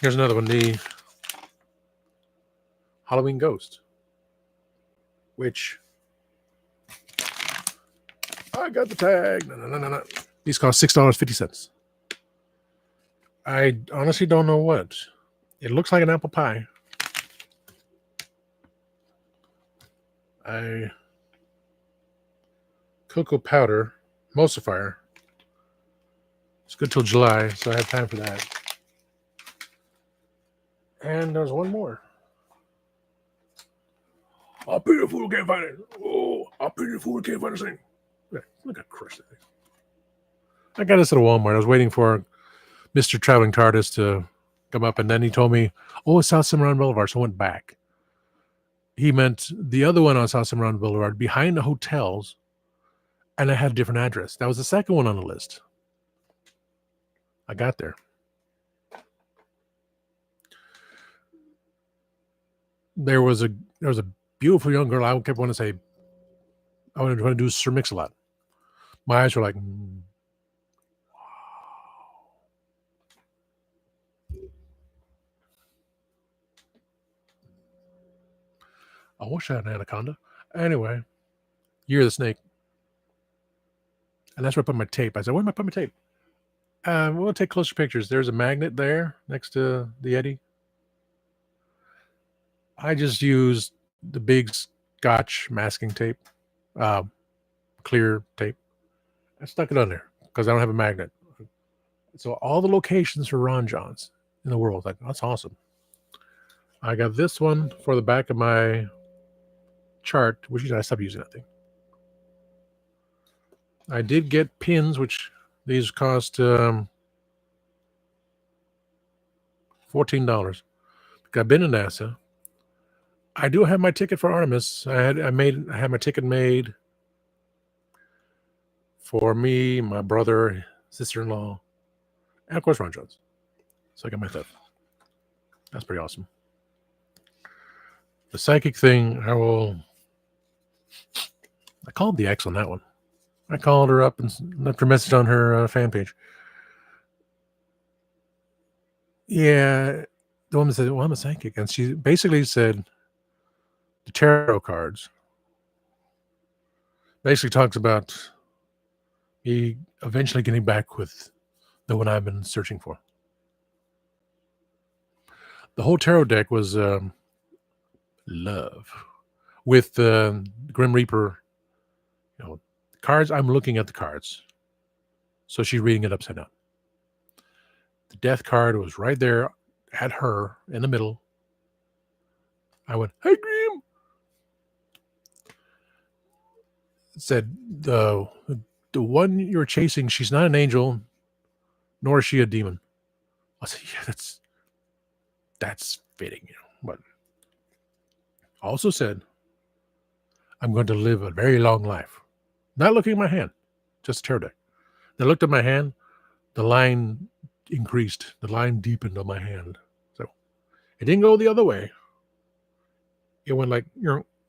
Here's another one, the Halloween Ghost, which I got the tag. No. These cost $6.50. I honestly don't know what. It looks like an apple pie. Cocoa powder, emulsifier. It's good till July, so I have time for that. And there's one more. I'll pay the fool, can't find it. Oh, I'll pay the fool, can't find this thing. Look how crushed that thing. I got this at a Walmart. I was waiting for Mr. Traveling TARDIS to come up, and then he told me, it's South Cimarron Boulevard, so I went back. He meant the other one on South Cimarron Boulevard, behind the hotels, and I had a different address. That was the second one on the list. I got there. There was a beautiful young girl. I kept wanting to say, I wanted to do Sir Mix-a-Lot. My eyes were like, I wish I had an anaconda. Anyway, Year of the Snake. And that's where I put my tape. I said, where am I put my tape? We'll take closer pictures. There's a magnet there next to the Yeti. I just used the big Scotch masking tape, clear tape. I stuck it on there because I don't have a magnet. So all the locations for Ron Johns in the world, like that's awesome. I got this one for the back of my chart, which I stopped using that thing. I did get pins, which these cost $14. I've been to NASA. I do have my ticket for Artemis. I had my ticket made for me, my brother, sister-in-law, and of course Ron Jones. So I got my stuff. That's pretty awesome. The psychic thing, I called the ex on that one. I called her up and left her message on her fan page. Yeah, the woman said, well, I'm a psychic. And she basically said the tarot cards basically talks about me eventually getting back with the one I've been searching for. The whole tarot deck was love with the Grim Reaper, cards. I'm looking at the cards. So she's reading it upside down. The death card was right there at her in the middle. I went, hey, Grim. It said, the one you're chasing, she's not an angel, nor is she a demon. I said, yeah, that's fitting, But also said, I'm going to live a very long life. Not looking at my hand, just a tarot deck. I looked at my hand, the line increased, the line deepened on my hand. So it didn't go the other way. It went like,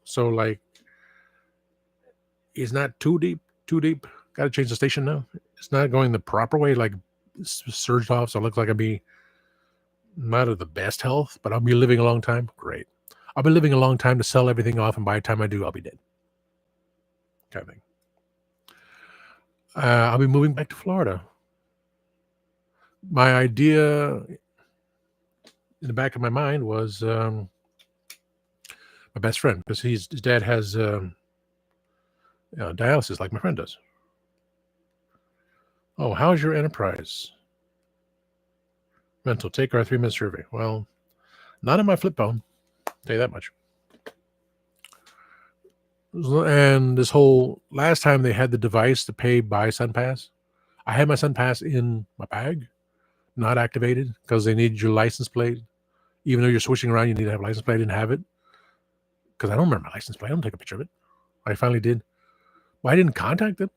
so like, it's not too deep. Got to change the station now. It's not going the proper way, like surged off. So it looks like I'd be not of the best health, but I'll be living a long time. Great. I'll be living a long time to sell everything off, and by the time I do, I'll be dead. Kind of thing. I'll be moving back to Florida. My idea in the back of my mind was my best friend, because his dad has dialysis like my friend does. Oh, how's your enterprise? Mental, take our 3-minute survey. Well, not on my flip phone. I'll tell you that much. And this whole last time they had the device to pay by SunPass, I had my SunPass in my bag, not activated because they need your license plate. Even though you're switching around, you need to have a license plate. I didn't have it because I don't remember my license plate. I don't take a picture of it. I finally did. Well, I didn't contact them.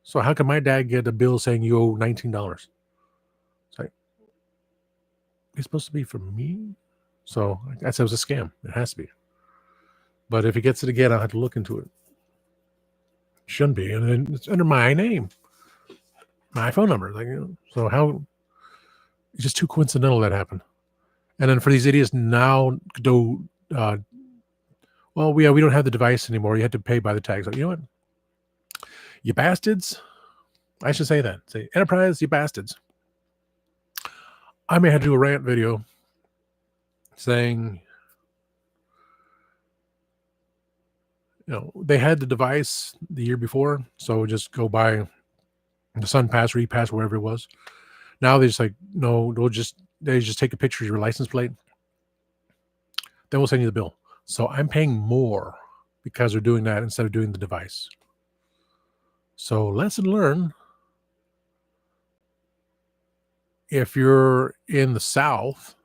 So how can my dad get a bill saying you owe $19? It's like, it's supposed to be for me? So I said it was a scam. It has to be. But if he gets it again, I'll have to look into it. Shouldn't be. And then it's under my name, my phone number. Like, so how? It's just too coincidental that happened. And then for these idiots now, we don't have the device anymore. You had to pay by the tag. So you know what? You bastards. I should say that. Say, Enterprise, you bastards. I may have to do a rant video saying, they had the device the year before, so just go buy the SunPass, RePass, wherever it was. Now they're just like, no, they just take a picture of your license plate. Then we'll send you the bill. So I'm paying more because they're doing that instead of doing the device. So lesson learned. If you're in the South,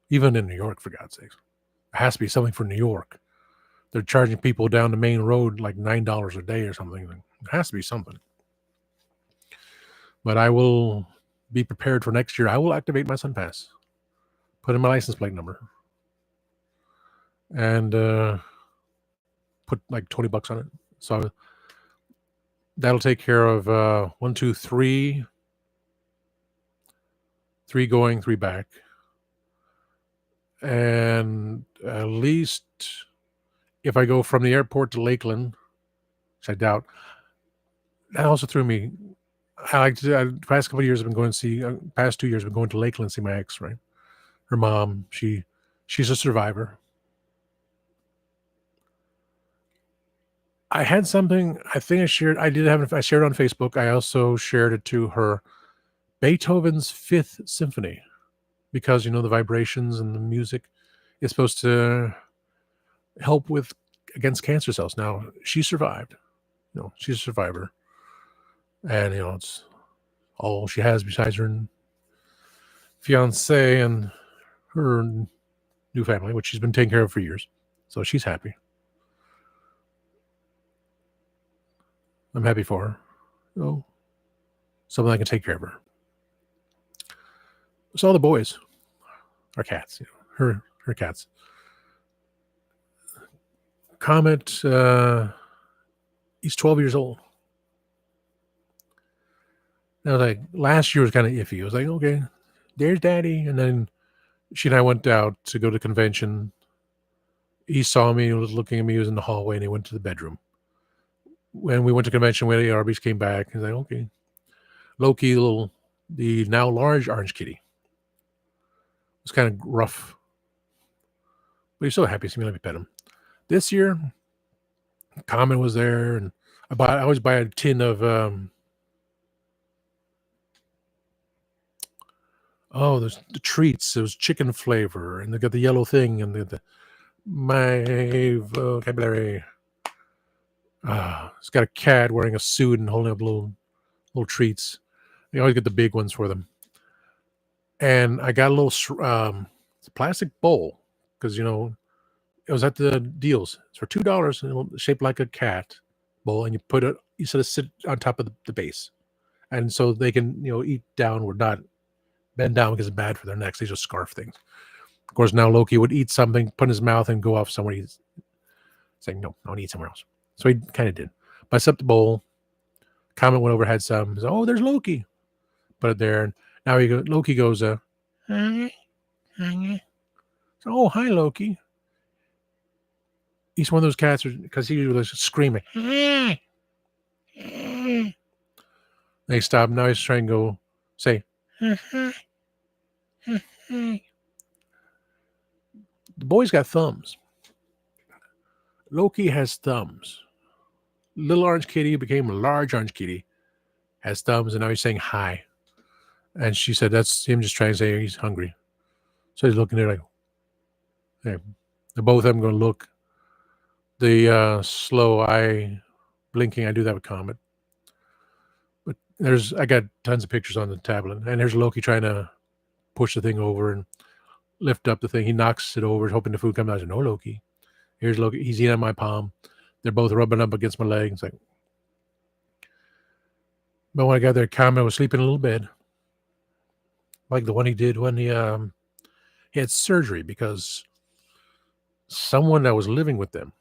even in New York, for God's sakes, it has to be something for New York. They're charging people down the main road like $9 a day or something. It has to be something. But I will be prepared for next year. I will activate my SunPass, put in my license plate number, and put like $20 on it. So That'll take care of 1, 2, 3, 3 going, 3 back. And at least if I go from the airport to Lakeland, which I doubt, that also threw me. I like to, past couple of years, I've been going to see, past 2 years, I've been going to Lakeland to see my ex, right? Her mom, she's a survivor. I had something, I think I shared, I shared it on Facebook. I also shared it to her, Beethoven's Fifth Symphony, because, the vibrations and the music is supposed to help with against cancer cells. Now, she survived. She's a survivor. And, it's all she has besides her fiance and her new family, which she's been taking care of for years. So she's happy. I'm happy for her. Someone that can take care of her. So all the boys are cats. Her cats. Comet, he's 12 years old. Now, like last year was kind of iffy. It was like, okay, there's daddy. And then she and I went out to go to the convention. He saw me, he was looking at me, he was in the hallway, and he went to the bedroom. When we went to convention, when the Arby's came back, he's like, okay. Loki, the now large orange kitty. It was kind of rough. But he's so happy to see me. Let me pet him. This year, Common was there, and I always buy a tin of there's the treats. It was chicken flavor, and they got the yellow thing, and my vocabulary. It's got a cat wearing a suit and holding up little treats. They always get the big ones for them. And I got a little plastic bowl because it was at the deals. It's for $2, and shaped like a cat bowl, and you sort of sit on top of the base, and so they can eat downward, not bend down because it's bad for their necks. They just scarf things. Of course, now Loki would eat something, put in his mouth, and go off somewhere. He's saying, "No, I want to eat somewhere else." So he kind of did. But I set up the bowl. Comet went over, had some. Said, "Oh, there's Loki." Put it there, and now Loki goes, "Hi." So, "Oh, hi, Loki." He's one of those cats because he was screaming. They stopped. Now he's trying to go say. The boy's got thumbs. Loki has thumbs. Little orange kitty became a large orange kitty, has thumbs, and now he's saying hi. And she said that's him just trying to say he's hungry. So he's looking at her like, hey. They're both of them going to look. The slow eye blinking, I do that with Comet. But I got tons of pictures on the tablet. And there's Loki trying to push the thing over and lift up the thing. He knocks it over, hoping the food comes out. I said, no, Loki. Here's Loki. He's eating on my palm. They're both rubbing up against my leg. It's like, but when I got there, Comet was sleeping in a little bed, like the one he did when he had surgery because someone that was living with them,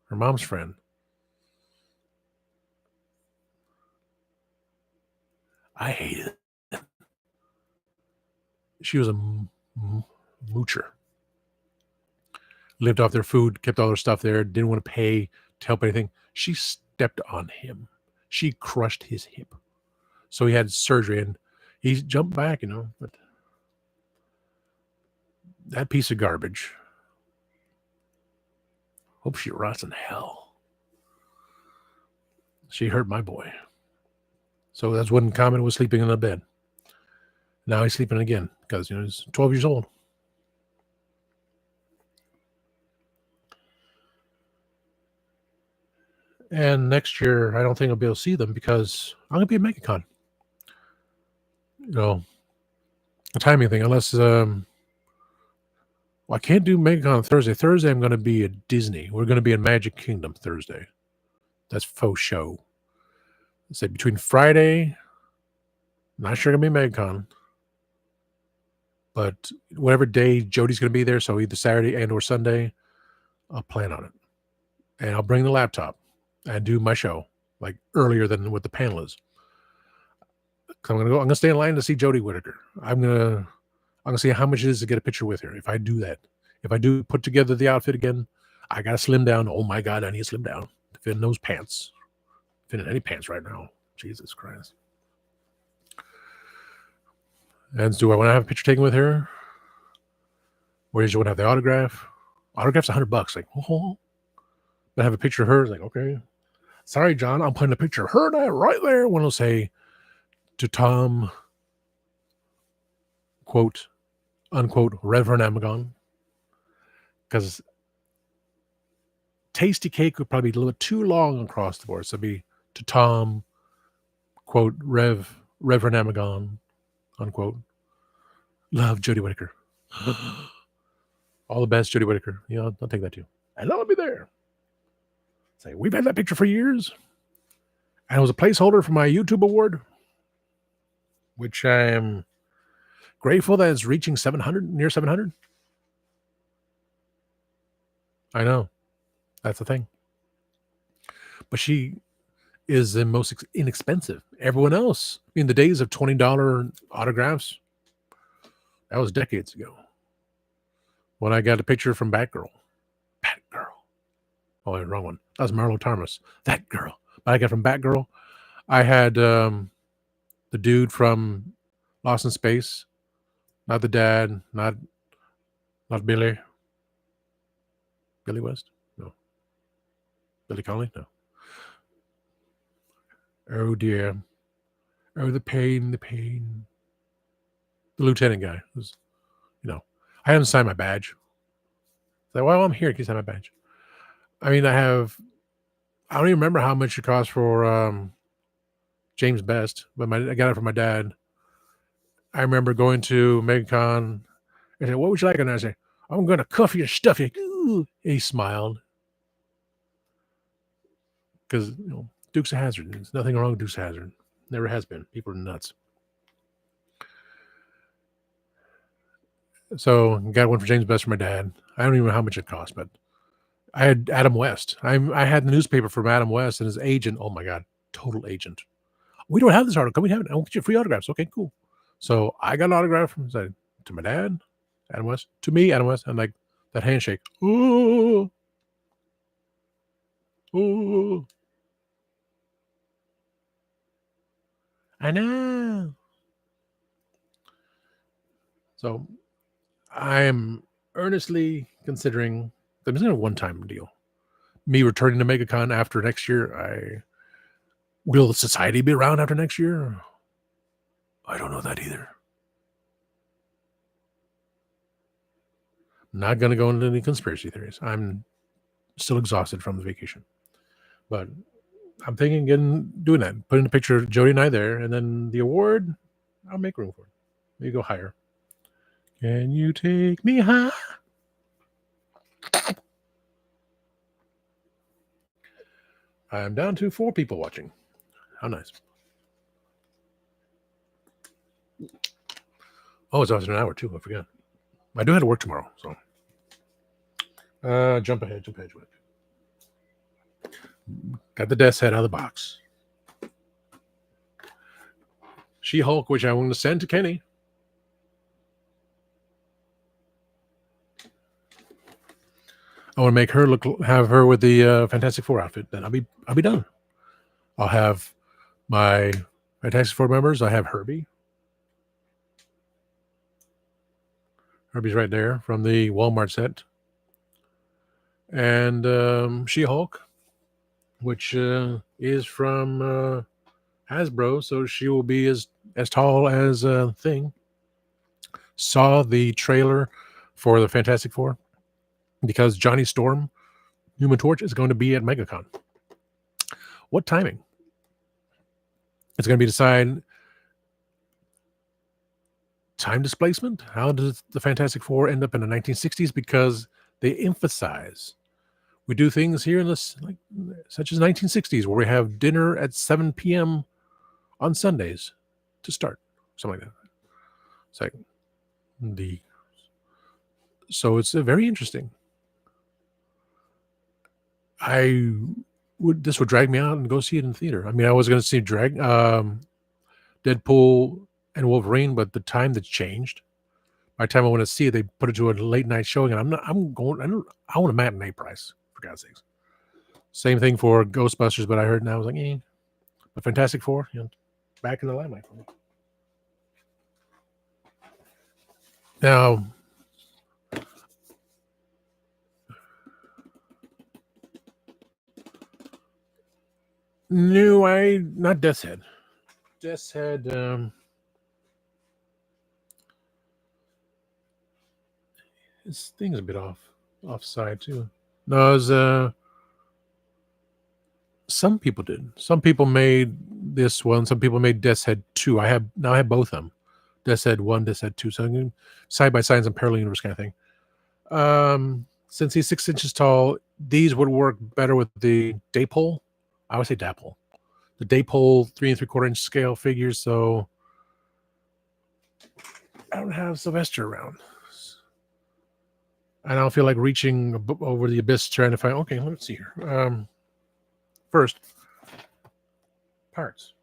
her mom's friend, I hated it. She was a moocher. Lived off their food, kept all their stuff there, didn't want to pay to help anything. She stepped on him. She crushed his hip. So he had surgery and he jumped back, but that piece of garbage. Hope she rots in hell. She hurt my boy. So that's when Comet was sleeping in the bed. Now he's sleeping again because, he's 12 years old. And next year, I don't think I'll be able to see them because I'm going to be at MegaCon. A timing thing, unless I can't do MegaCon Thursday. Thursday, I'm going to be at Disney. We're going to be in Magic Kingdom Thursday. That's faux show. Let's say between Friday, not sure going to be MegaCon, but whatever day Jody's going to be there, so either Saturday and or Sunday, I'll plan on it. And I'll bring the laptop and do my show. like earlier than what the panel is. I'm gonna stay in line to see Jodie Whittaker. I'm gonna see how much it is to get a picture with her. If I do that, if I do put together the outfit again, I gotta slim down. Oh my god, I need to slim down to fit in those pants. Fit in any pants right now. Jesus Christ. And do I want to have a picture taken with her? Or did you want to have the autograph? Autograph's $100. Like, oh, but have a picture of her. Like, okay. Sorry, John, I'm putting a picture of her right there. When I'll say to Tom, quote, unquote, Reverend Amagon. Because Tasty Cake would probably be a little bit too long across the board. So it'd be to Tom, quote, Reverend Amagon, unquote. Love Jodie Whittaker. All the best, Jodie Whittaker. You know, I'll take that too. And I'll be there. Say, we've had that picture for years. And it was a placeholder for my YouTube award, which I am grateful that it's reaching 700, near 700. I know. That's the thing. But she is the most inexpensive. Everyone else, in the days of $20 autographs, that was decades ago. When I got a picture from Batgirl. Oh, wrong one. That was Marlo Thomas. That girl. But I got from Batgirl. I had the dude from Lost in Space. Not the dad. Not Billy. Billy West? No. Billy Connolly? No. Oh, dear. Oh, the pain. The lieutenant guy was, I had him sign my badge. Like, well, I'm here. Can you sign my badge? I mean, I don't even remember how much it cost for James Best, but I got it from my dad. I remember going to MegaCon. I said, what would you like? And I said, I'm going to cuff your stuffy. He smiled. Because, Dukes of Hazzard. There's nothing wrong with Dukes of Hazzard. Never has been. People are nuts. So got one for James Best for my dad. I don't even know how much it cost, but I had Adam West. I had the newspaper from Adam West and his agent. Oh my God, total agent. We don't have this article. Can we have it? I'll get you free autographs. Okay, cool. So I got an autograph from to my dad, Adam West, to me, Adam West, and like that handshake. Ooh. I know. So I am earnestly considering that it's not a one-time deal. Me returning to MegaCon after next year. Will society be around after next year? I don't know that either. Not going to go into any conspiracy theories. I'm still exhausted from the vacation. But I'm thinking doing that. Putting a picture of Jodie and I there, and then the award, I'll make room for it. Maybe go higher. Can you take me high? I'm down to 4 people watching. How nice. Oh, it's after an hour too. I forgot. I do have to work tomorrow, so jump ahead. Got the desk head out of the box. She-Hulk, which I want to send to Kenny. I want to make her have her with the Fantastic Four outfit. Then I'll be done. I'll have my Fantastic Four members. I have Herbie. Herbie's right there from the Walmart set. And She-Hulk, which is from Hasbro, so she will be as tall as Thing. Saw the trailer for the Fantastic Four because Johnny Storm, Human Torch, is going to be at MegaCon. What timing? It's going to be decided time displacement. How does the Fantastic Four end up in the 1960s? Because they emphasize we do things here in this, like such as 1960s, where we have dinner at 7 p.m. on Sundays to start, something like that. It's like so it's very interesting. I this would drag me out and go see it in the theater. I mean, I was going to see Deadpool and Wolverine, but the time that's changed. By the time I want to see it, they put it to a late night showing, and I'm going. I want a matinee price for God's sakes. Same thing for Ghostbusters, but I heard now I was like, but Fantastic Four, back in the limelight for me. Now, no, not Death's Head. Death's Head. His thing's a bit offside too. No, it was some people did. Some people made this one. Some people made Death's Head 2. I have both of them. Death's Head 1, Death's Head 2. So I'm going side by side, some parallel universe kind of thing. Since he's 6 inches tall, these would work better with the Dapole. I would say Dapole. The Dapole 3 3/4 inch scale figures. So I don't have Sylvester around. I don't feel like reaching over the abyss trying to find. Okay, let's see here. First, parts.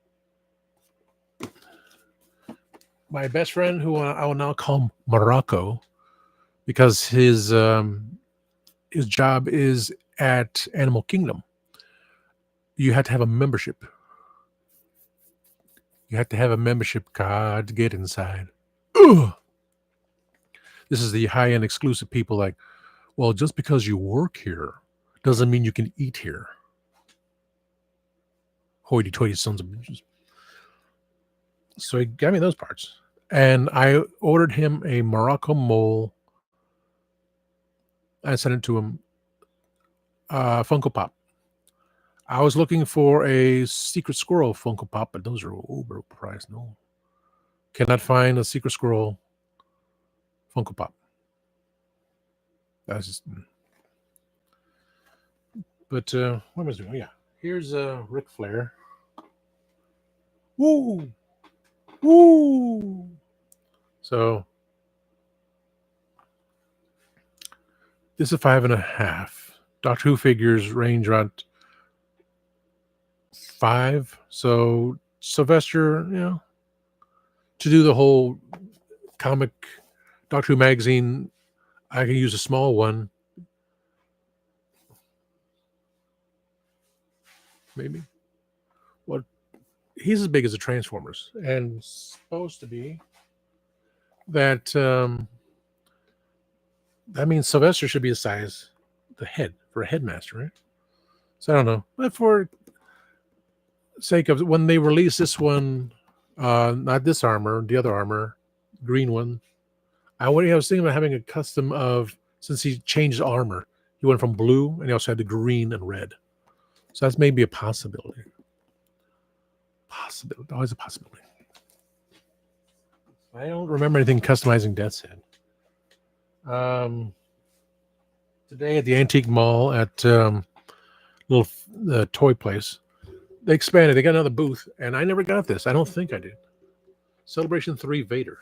My best friend, who I will now call Morocco, because his job is at Animal Kingdom. You have to have a membership. You have to have a membership card to get inside. Ugh. This is the high-end exclusive people like, well, just because you work here doesn't mean you can eat here. Hoity-toity sons of bitches. So he got me those parts. And I ordered him a Morocco mole. I sent it to him. Funko Pop. I was looking for a Secret Squirrel Funko Pop, but those are overpriced. No. Cannot find a Secret Squirrel Funko Pop. That's just. But what was I doing? Oh, yeah. Here's Ric Flair. Woo! Woo! So this is 5.5. Doctor Who figures range around 5. So Sylvester, to do the whole comic Doctor Who magazine, I can use a small one. Maybe. What? He's as big as the Transformers, and supposed to be that. That means Sylvester should be the size, the head for a headmaster, right? So I don't know, but for sake of when they release this one, not this armor, the other armor, green one. I was thinking about having a custom of, since he changed armor, he went from blue and he also had the green and red. So that's maybe a possibility. Always a possibility. I don't remember anything customizing Death's Head. Today at the Antique Mall at little toy place, they expanded. They got another booth, and I never got this. I don't think I did. Celebration 3 Vader.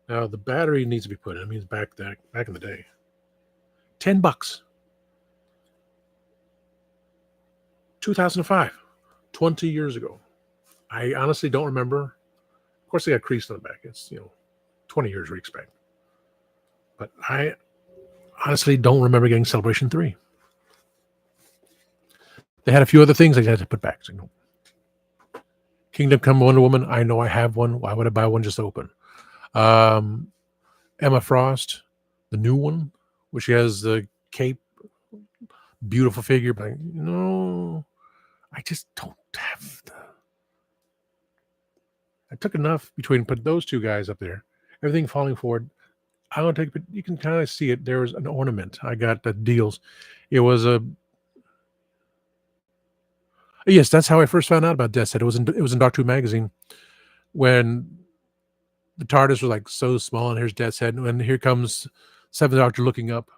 Now the battery needs to be put in. I mean, back in the day. $10. 2005, 20 years ago. I honestly don't remember. Of course, they got creased on the back. It's 20 years we expect. But I honestly don't remember getting Celebration 3. They had a few other things they had to put back. So, no. Kingdom Come Wonder Woman. I know I have one. Why would I buy one just to open? Emma Frost, the new one, where she has the cape. Beautiful figure, but I just don't have the. I took enough between put those two guys up there. Everything falling forward. I don't take, but you can kind of see it. There was an ornament. I got the deals. It was a. Yes, that's how I first found out about Death's Head. It was in Doctor Who magazine when the TARDIS was like so small, and here's Death's Head, and here comes Seventh Doctor looking up,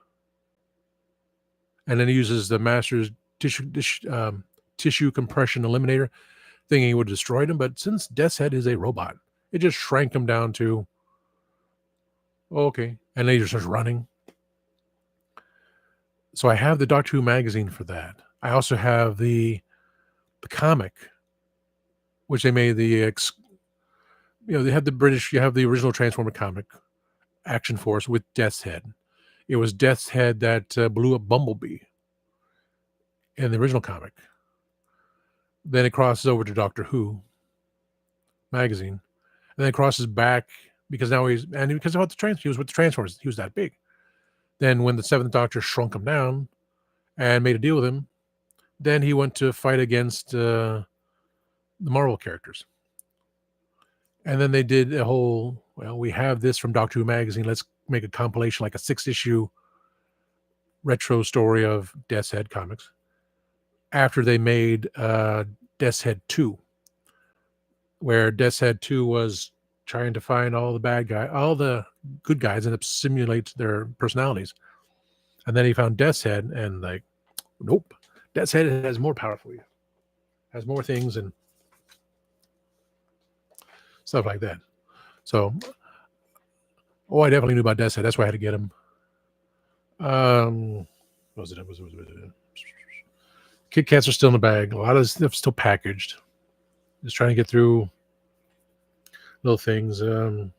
and then he uses the Master's tissue compression eliminator, thinking he would have destroyed him. But since Death's Head is a robot, it just shrank him down to okay, and then he just starts running. So I have the Doctor Who magazine for that. I also have the comic, which they made they had the British. You have the original Transformer comic, Action Force with Death's Head. It was Death's Head that blew up Bumblebee in the original comic. Then it crosses over to Doctor Who magazine, and then it crosses back because now because about he was with the Transformers, he was that big. Then when the Seventh Doctor shrunk him down and made a deal with him, then he went to fight against the Marvel characters. And then they did a whole, we have this from Doctor Who magazine. Let's make a compilation, like a 6-issue retro story of Death's Head comics. After they made Death's Head 2, where Death's Head 2 was trying to find all the good guys and simulate their personalities. And then he found Death's Head and like, nope, Death's Head has more power for you, has more things and stuff like that. So, I definitely knew about Death's Head. That's why I had to get him. What was it? Kit Kats are still in the bag. A lot of stuff still packaged. Just trying to get through little things. So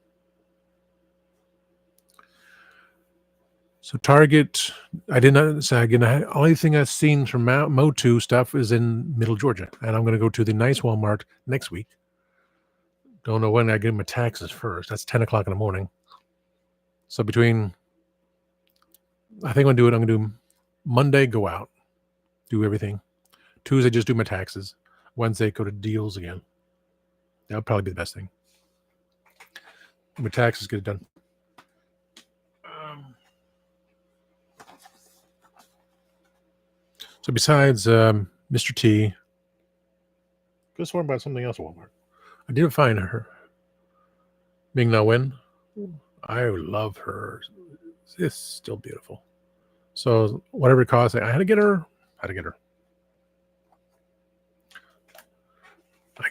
Target, I did not say again. The only thing I've seen from Motu stuff is in Middle Georgia, and I'm going to go to the nice Walmart next week. Don't know when I get my taxes first. That's 10 o'clock in the morning. So I think I'm going to do Monday, go out, do everything. Tuesday, just do my taxes. Wednesday, go to deals again. That'll probably be the best thing. My taxes, get it done. So besides Mr. T, go sworn about something else at Walmart. I did find her. Ming Na Wen. I love her. It's still beautiful. So whatever it costs, I had to get her. I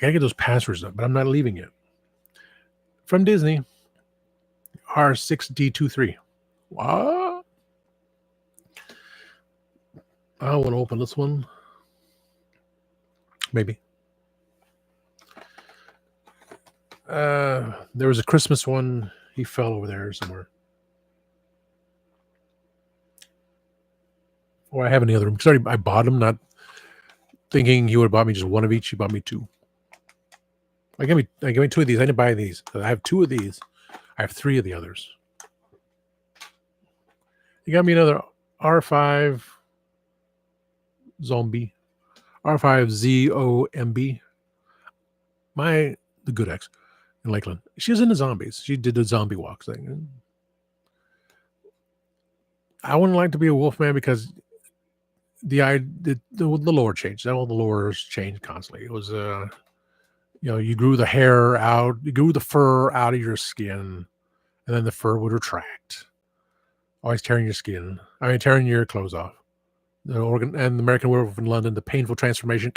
gotta get those passwords up, but I'm not leaving yet. From Disney, R6D23. What? I want to open this one. Maybe. There was a Christmas one. He fell over there somewhere. Or I have any other room. Because I bought him, not thinking he would have bought me just one of each. He bought me two. I gave me two of these. I didn't buy these. I have two of these. I have three of the others. He got me another R5 Zombie. R5 ZOMB. The good ex in Lakeland. She's into zombies. She did the zombie walk thing. I wouldn't like to be a wolf man because the lore changed. All the lores changed constantly. It was you grew the hair out, you grew the fur out of your skin, and then the fur would retract. Always tearing your clothes off. The American Werewolf in London, the painful transformation.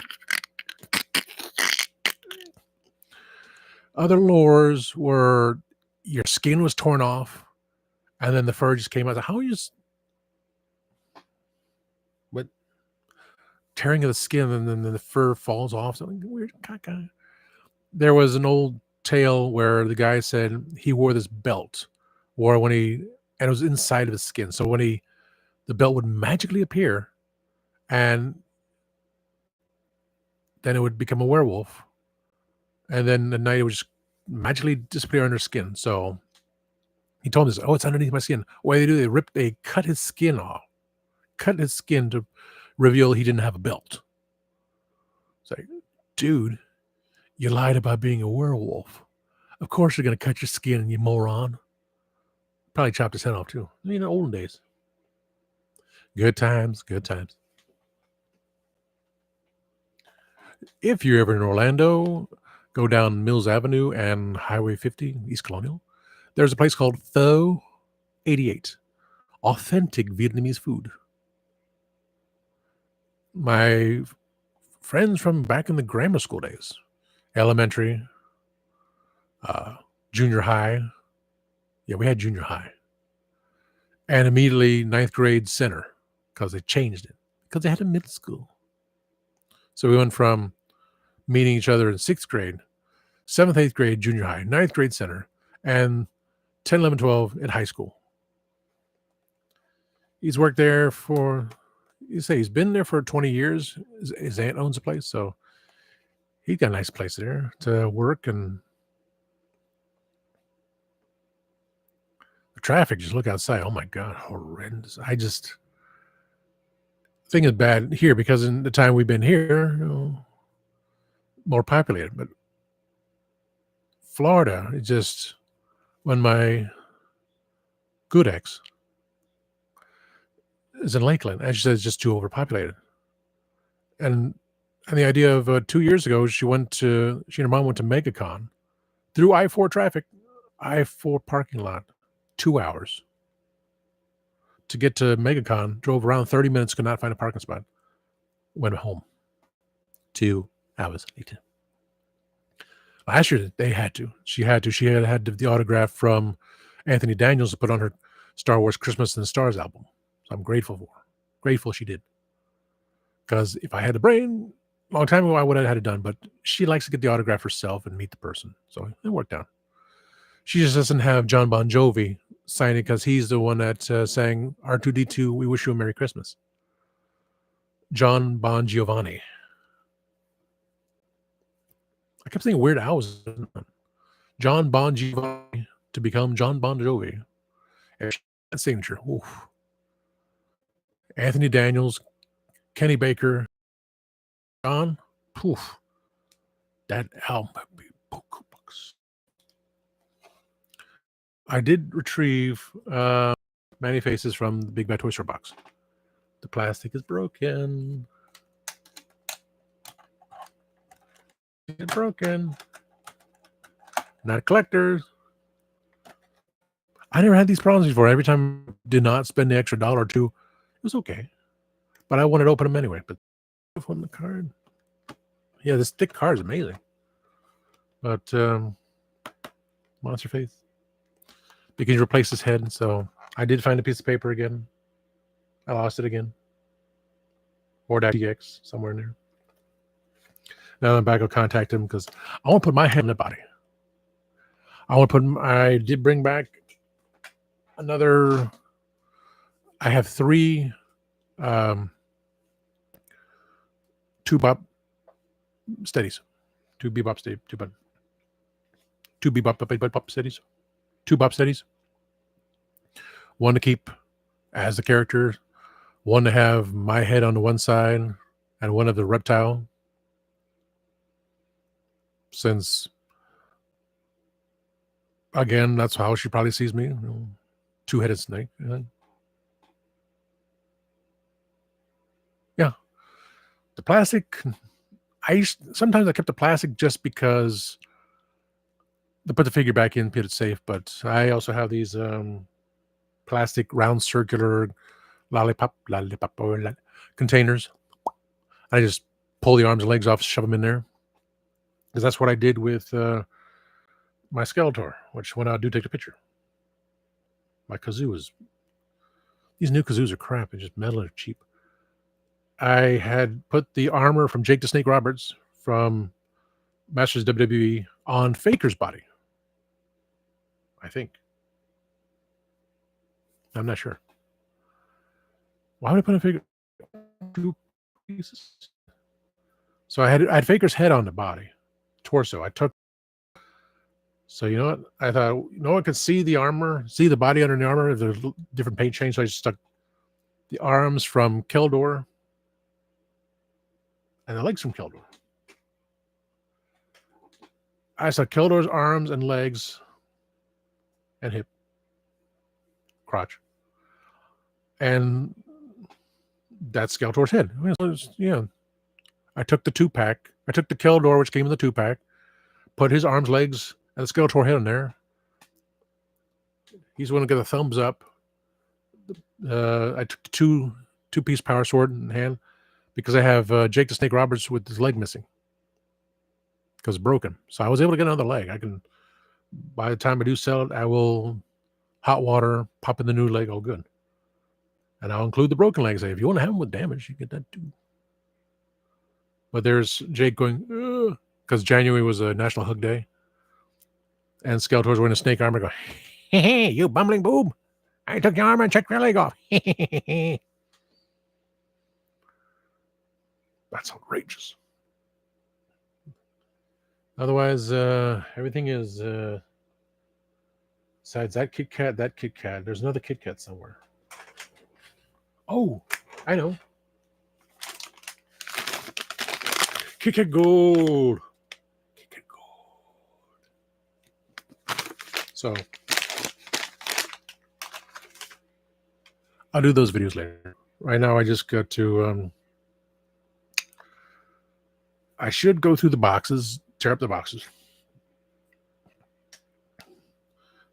Other lores were your skin was torn off, and then the fur just came out. How you just what tearing of the skin, and then the fur falls off. Something weird. There was an old tale where the guy said he wore this belt, and it was inside of his skin. So when the belt would magically appear, and then it would become a werewolf. And then at night it would just magically disappear under skin. So he told me this, it's underneath my skin. What do they cut his skin off. Cut his skin to reveal he didn't have a belt. It's like, dude, you lied about being a werewolf. Of course you're going to cut your skin, you moron. Probably chopped his head off too. Olden days. Good times. If you're ever in Orlando, go down Mills Avenue and Highway 50, East Colonial. There's a place called Pho 88. Authentic Vietnamese food. My friends from back in the grammar school days, elementary, junior high. Yeah, we had junior high. And immediately 9th grade center because they changed it. Because they had a middle school. So we went from meeting each other in 6th grade, 7th, 8th grade, junior high, 9th grade center, and 10, 11, 12 in high school. He's worked there for, you say he's been there for 20 years. His aunt owns a place, so he's got a nice place there to work. And the traffic, just look outside. Oh my God, horrendous. Thing is bad here because in the time we've been here, more populated. But Florida, it just, when my good ex is in Lakeland, and she says it's just too overpopulated. And the idea of 2 years ago, she and her mom went to MegaCon through I-4 traffic, I-4 parking lot, 2 hours. To get to MegaCon, drove around 30 minutes, could not find a parking spot. Went home 2 hours later. Last year, they had to. She had the autograph from Anthony Daniels to put on her Star Wars Christmas in the Stars album. So I'm grateful for her. Grateful she did. Because if I had the brain, a long time ago, I would have had it done. But she likes to get the autograph herself and meet the person. So it worked out. She just doesn't have John Bon Jovi sign it because he's the one that sang R2D2, We Wish You a Merry Christmas. John Bon Giovanni. I kept thinking Weird Al was John Bon Giovanni to become John Bon Jovi. That signature. Oof. Anthony Daniels, Kenny Baker, John. Poof. That album would be books. I did retrieve Many Faces from the Big Bad Toy Store box. The plastic is broken. It's broken. Not collectors. I never had these problems before. Every time I did not spend the extra $1 or $2, it was okay. But I wanted to open them anyway. But on the card. Yeah, this thick card is amazing. But Monster Face. Because you replace his head. So I did find a piece of paper again. I lost it again. Or that DX somewhere in there. Now I'm back. I'll contact him because I want to put my head in the body. I did bring back another. I have 3 two-bop steadies. 2 bebop steady, 2 bebop steadies. 2 bop steadies. One to keep as the character. One to have my head on the one side and one of the reptile. Since, again, that's how she probably sees me. 2-headed snake. Yeah. The plastic, sometimes I kept the plastic just because to put the figure back in, put it safe. But I also have these plastic round circular lollipop containers. I just pull the arms and legs off, shove them in there. Because that's what I did with my Skeletor, which when I do take a picture. My kazoo is... These new kazoos are crap. They're just metal and cheap. I had put the armor from Jake the Snake Roberts from Masters of WWE on Faker's body. I think. I'm not sure. Why would I put a figure? 2 pieces. So I had Faker's head on the body, torso. So you know what? I thought no one could see the armor, see the body under the armor if there's different paint change. So I just stuck the arms from Keldor and the legs from Keldor. I stuck Keldor's arms and legs and hip, crotch, and that's Skeletor's head. I mean, so I took the 2-pack. I took the Keldor, which came in the 2-pack, put his arms, legs, and the Skeletor head in there. He's going to get a thumbs up. I took the two-piece power sword in hand because I have Jake the Snake Roberts with his leg missing because it's broken. So I was able to get another leg. By the time I do sell it, I will hot water, pop in the new leg, all good. And I'll include the broken leg. Say, if you want to have them with damage, you get that too. But there's Jake going, because January was a National Hug Day. And Skeletor's wearing a snake armor going, hey, you bumbling boob. I took your armor and checked your leg off. That's outrageous. Otherwise, everything is, besides that Kit Kat, there's another Kit Kat somewhere. Oh, I know. Kit Kat Gold. Kit Kat Gold. So, I'll do those videos later. Right now, I just got to, I should go through the boxes, tear up the boxes.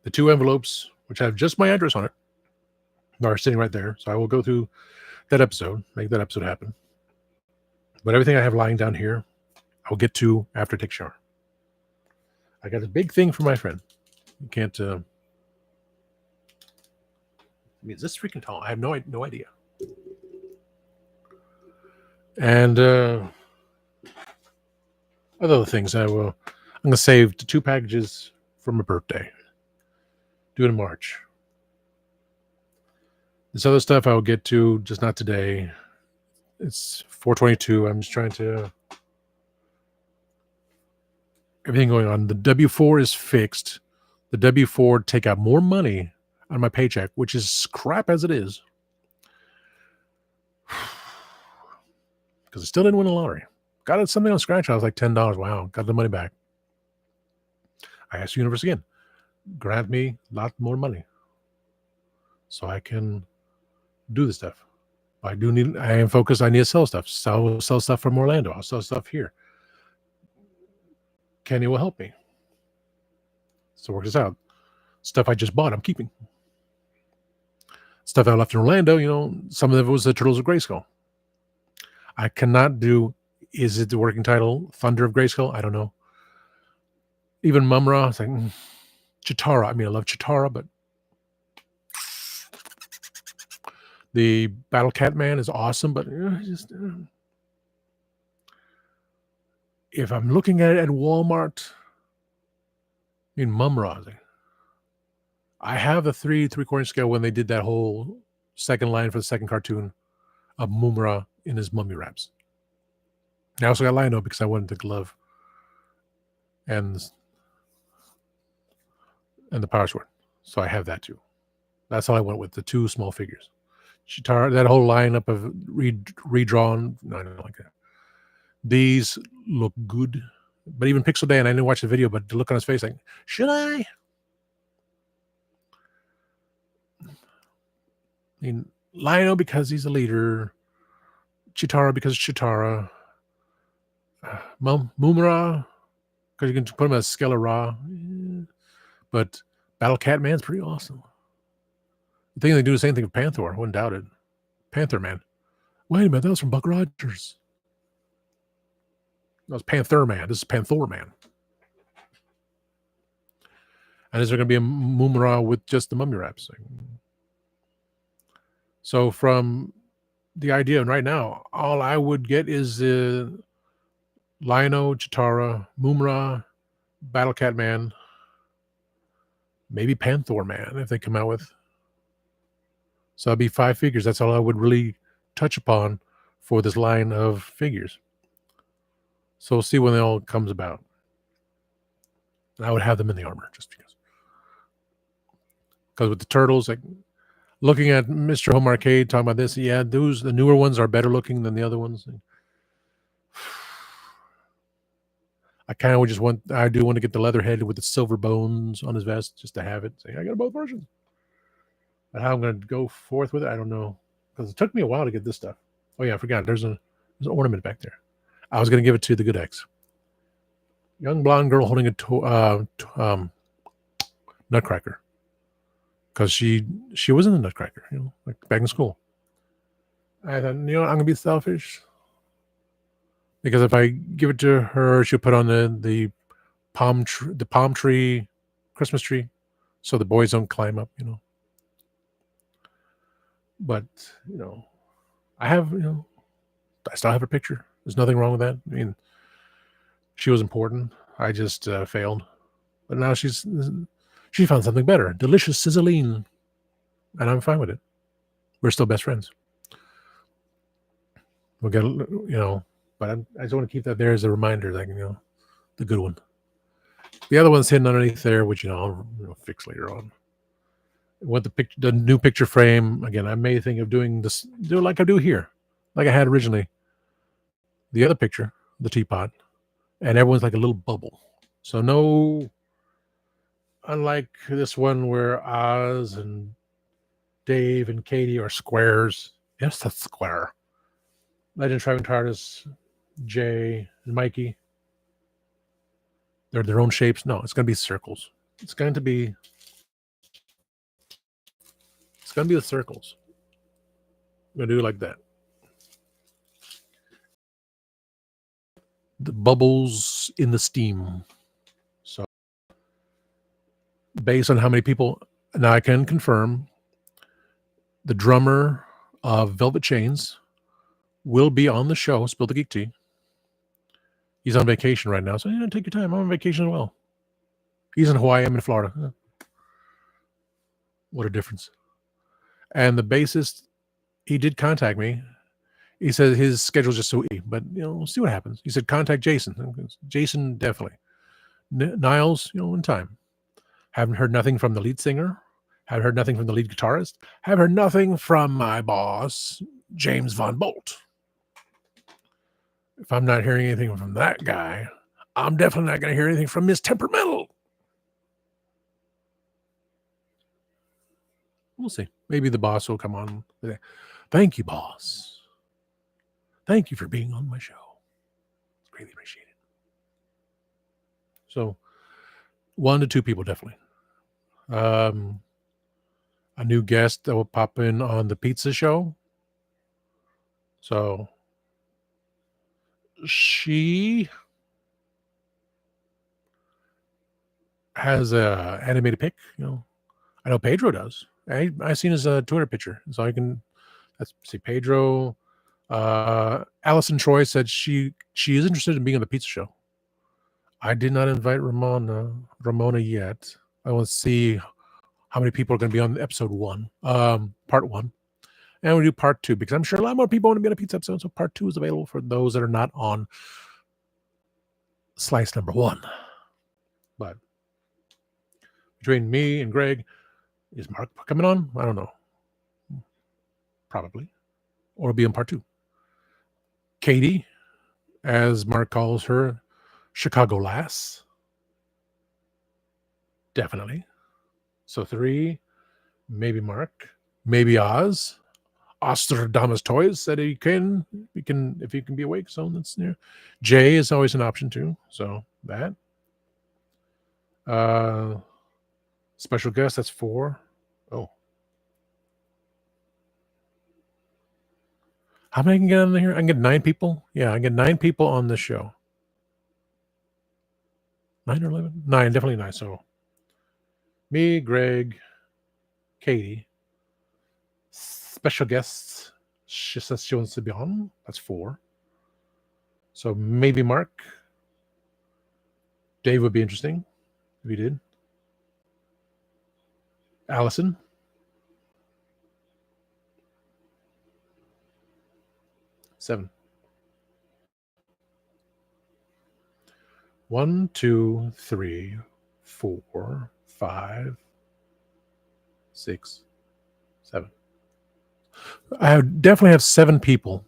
The 2 envelopes, which have just my address on it, are sitting right there. So I will go through that episode, make that episode happen. But everything I have lying down here, I'll get to after I take a shower. I got a big thing for my friend. You can't, I mean, is this freaking tall? I have no idea. And other things I'm going to save the 2 packages for my birthday. Do it in March. This other stuff I will get to, just not today. It's 422. I'm just trying to... Everything going on. The W4 is fixed. The W4 take out more money on my paycheck, which is crap as it is. Because I still didn't win the lottery. Got something on scratch. I was like $10. Wow. Got the money back. I asked the universe again. Grant me a lot more money. So I can do this stuff. I am focused. I need to sell stuff. Sell stuff from Orlando. I'll sell stuff here. Kenny will help me. So work this out. Stuff I just bought, I'm keeping. Stuff I left in Orlando, some of it was the Turtles of Grayskull. I cannot do, is it the working title, Thunder of Grayskull? I don't know. Even Mumra, it's like, Chitara. I mean, I love Chitara, but the Battle Cat Man is awesome, but if I'm looking at it at Walmart, I mean, Mumra, I have the 3/4 scale when they did that whole second line for the second cartoon of Mumra in his mummy wraps. I also got Lino because I wanted the glove and the power sword. So I have that too. That's all I went with, the 2 small figures. Chitara, that whole lineup of redrawn, no, I don't like that. These look good. But even Pixel Day, and I didn't watch the video, but the look on his face, like, should I? I mean, Lino because he's a leader. Chitara because Chitara. Mumra because you can put him as Skeletor. Yeah. But Battle Cat Man's pretty awesome. I think they do the same thing with Panther. I wouldn't doubt it. Panther Man. Wait a minute, that was from Buck Rogers. That was Panther Man. This is Panther Man. And is there going to be a Mumra with just the mummy wraps? So from the idea, and right now, all I would get is Lino, Chitara, Mumra, Battle Cat Man, maybe Panther Man if they come out with. So that'd be 5 figures. That's all I would really touch upon for this line of figures. So we'll see when it all comes about. And I would have them in the armor just because. Because with the Turtles, like looking at Mr. Home Arcade talking about this, yeah, the newer ones are better looking than the other ones. I kind of just I do want to get the Leatherhead with the silver bones on his vest just to have it. Say, I got both versions. But how I'm going to go forth with it, I don't know. Because it took me a while to get this stuff. Oh, yeah, I forgot. There's an ornament back there. I was going to give it to the Good X. Young blonde girl holding a Nutcracker. Because she was in the Nutcracker, like back in school. I thought, I'm going to be selfish. Because if I give it to her, she'll put on the palm tree, Christmas tree, so the boys don't climb up, But, I have, I still have a picture. There's nothing wrong with that. I mean, she was important. I just failed. But now she found something better. Delicious sizzling. And I'm fine with it. We're still best friends. We'll get, but I just want to keep that there as a reminder, like, the good one. The other one's hidden underneath there, which, I'll fix later on. What the new picture frame, again, I may think of do like I do here, like I had originally. The other picture, the teapot, and everyone's like a little bubble. So no, unlike this one where Oz and Dave and Katie are squares. Yes, that's square. Legend Traveling TARDIS, Jay and Mikey, they're their own shapes. No, it's going to be circles. It's going to be the circles. I'm going to do it like that. The bubbles in the steam. So based on how many people, now I can confirm the drummer of Velvet Chains will be on the show, Spill the Geek Tea. He's on vacation right now, so take your time. I'm on vacation as well. He's in Hawaii. I'm in Florida. What a difference. And the bassist, he did contact me. He said his schedule's just so easy, but we'll see what happens. He said contact Jason. Jason, definitely. Niles, in time. Haven't heard nothing from the lead singer. Haven't heard nothing from the lead guitarist. Haven't heard nothing from my boss, James Von Bolt. If I'm not hearing anything from that guy, I'm definitely not going to hear anything from Miss Temperamental. We'll see. Maybe the boss will come on. Thank you, boss. Thank you for being on my show. It's greatly appreciated. So 1 to 2 people, definitely. A new guest that will pop in on the pizza show. So she has a animated pic. I know Pedro does. I seen his Twitter picture, so I can. Let's see, Pedro. Allison Troy said she is interested in being on the pizza show. I did not invite Ramona yet. I want to see how many people are going to be on episode 1, part 1. And we'll do part 2 because I'm sure a lot more people want to be on a pizza episode. So part 2 is available for those that are not on slice number 1. But between me and Greg, is Mark coming on? I don't know. Probably. Or be in part 2. Katie, as Mark calls her, Chicago Lass. Definitely. So 3, maybe Mark, maybe Oz. Ostradamus Toys said if you can be awake. So that's there. Jay is always an option too. So that. Special guest, that's 4. Oh. How many I can get on here? I can get 9 people. Yeah, I can get 9 people on this show. 9 or 11? 9, definitely 9. So me, Greg, Katie. Special guests. She says she wants to be on. That's 4. So maybe Mark. Dave would be interesting if he did. Allison. Seven. 1, 2, 3, 4, 5, 6, 7. I definitely have 7 people.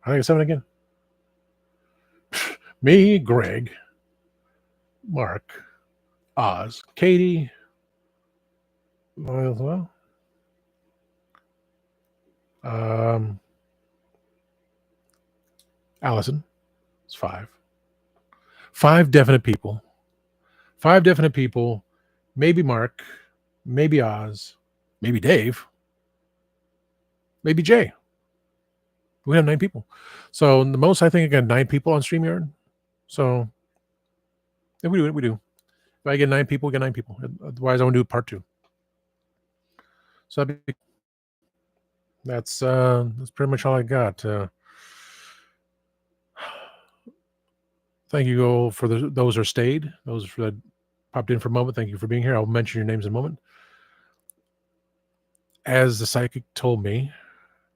I think 7 again. Me, Greg, Mark, Oz, Katie. Well, Allison. It's 5. 5 definite people. 5 definite people. Maybe Mark. Maybe Oz. Maybe Dave. Maybe Jay. We have 9 people. So the most, I think I got 9 people on StreamYard. So if we do it, we do. If I get 9 people, we get 9 people. Otherwise, I want to do part 2. So that's pretty much all I got. Thank you all for those who stayed. Those that popped in for a moment. Thank you for being here. I'll mention your names in a moment. As the psychic told me,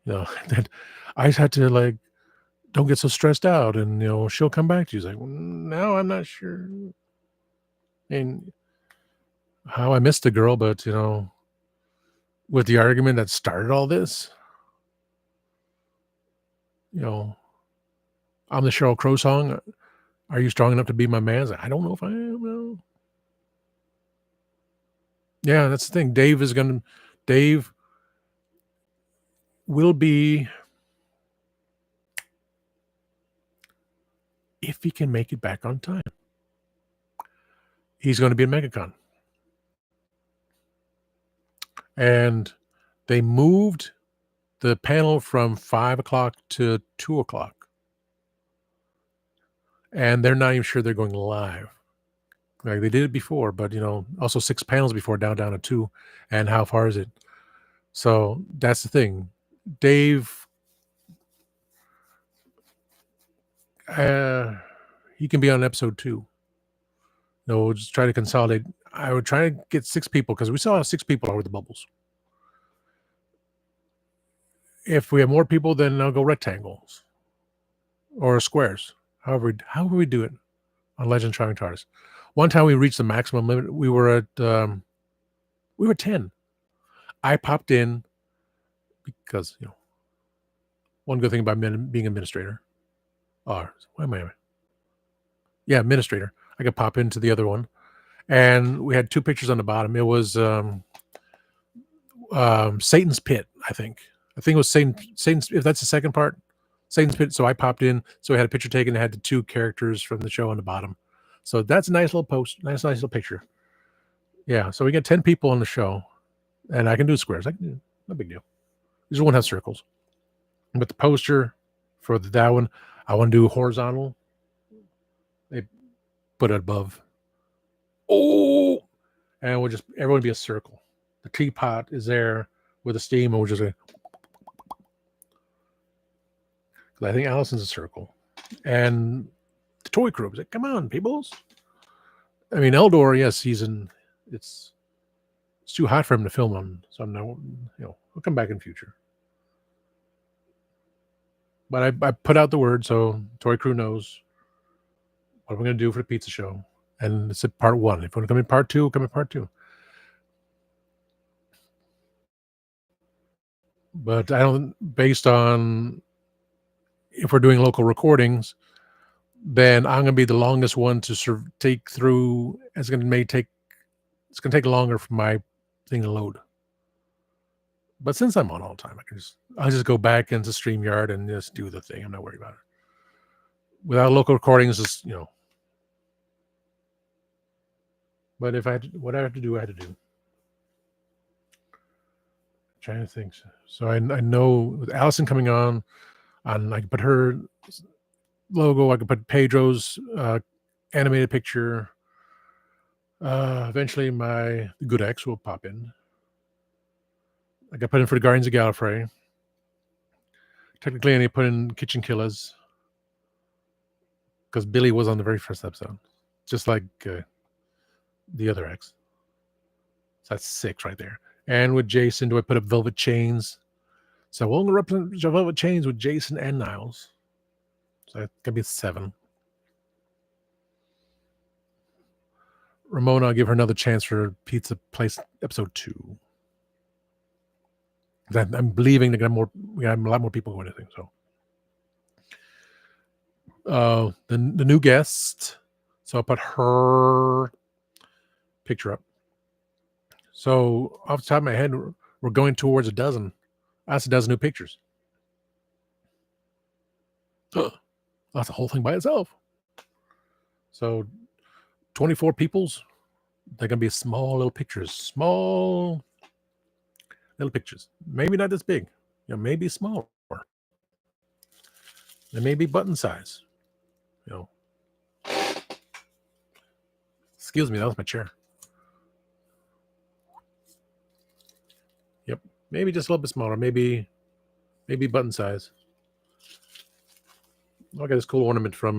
that I just had to like, don't get so stressed out, and she'll come back to you. It's like, no, I'm not sure, and how I missed the girl, but with the argument that started all this, I'm the Sheryl Crow song. Are you strong enough to be my man? I was like, I don't know if I am. No. Yeah, that's the thing. Dave will be, if he can make it back on time. He's going to be at MegaCon. And they moved the panel from 5 o'clock to 2 o'clock. And they're not even sure they're going live. Like they did it before, but also 6 panels before, down to 2. And how far is it? So that's the thing. Dave, he can be on episode 2. We'll just try to consolidate. I would try to get 6 people, because we still have 6 people over the bubbles. If we have more people, then I'll go rectangles or squares. However we do it on Legend Trying TARDIS. One time we reached the maximum limit. We were at 10. I popped in because one good thing about being administrator. Why am I? Yeah, administrator. I could pop into the other one, and we had 2 pictures on the bottom. It was Satan's Pit, I think. It was Satan's. If that's the second part, Satan's Pit. So I popped in. So I had a picture taken that had the 2 characters from the show on the bottom. So that's a nice little post. Nice little picture. Yeah. So we get 10 people on the show, and I can do squares. No big deal. We just won't have circles. But the poster for that one, I want to do horizontal. They put it above. Oh, and we'll just everyone be a circle. The teapot is there with the steam, and we'll just go. I think Allison's a circle, and the toy crew is like, come on, peoples. I mean, Eldor, yes, it's too hot for him to film on, so I'm not, he'll come back in future. But I put out the word, so toy crew knows what we're going to do for the pizza show, and it's at part 1. If you want to come in part 2, come in part 2. But I don't, based on if we're doing local recordings, then I'm going to be the longest one to take through. It's going to take longer for my thing to load. But since I'm on all the time, I'll just go back into StreamYard and just do the thing. I'm not worried about it. Without local recordings, just But if what I have to do, I had to do. I'm trying to think. So I know with Allison coming on, I can put her logo. I can put Pedro's animated picture. Eventually, my Good X will pop in. I got put in for the Guardians of Gallifrey. Technically, I need to put in Kitchen Killers because Billy was on the very first episode, just like the other X. So that's 6 right there. And with Jason, do I put up Velvet Chains? So we'll represent Velvet Chains with Jason and Niles. So that could be 7. Ramona, I'll give her another chance for Pizza Place episode 2. I'm believing they're gonna we have a lot more people going to think so. The new guest. So I'll put her picture up. So off the top of my head, we're going towards a dozen. That's a dozen new pictures. That's a whole thing by itself. So 24 peoples. They're gonna be small little pictures. Small little pictures. Maybe not this big. Maybe smaller. They may be button size. Excuse me, that was my chair. Yep. Maybe just a little bit smaller. Maybe button size. I got this cool ornament from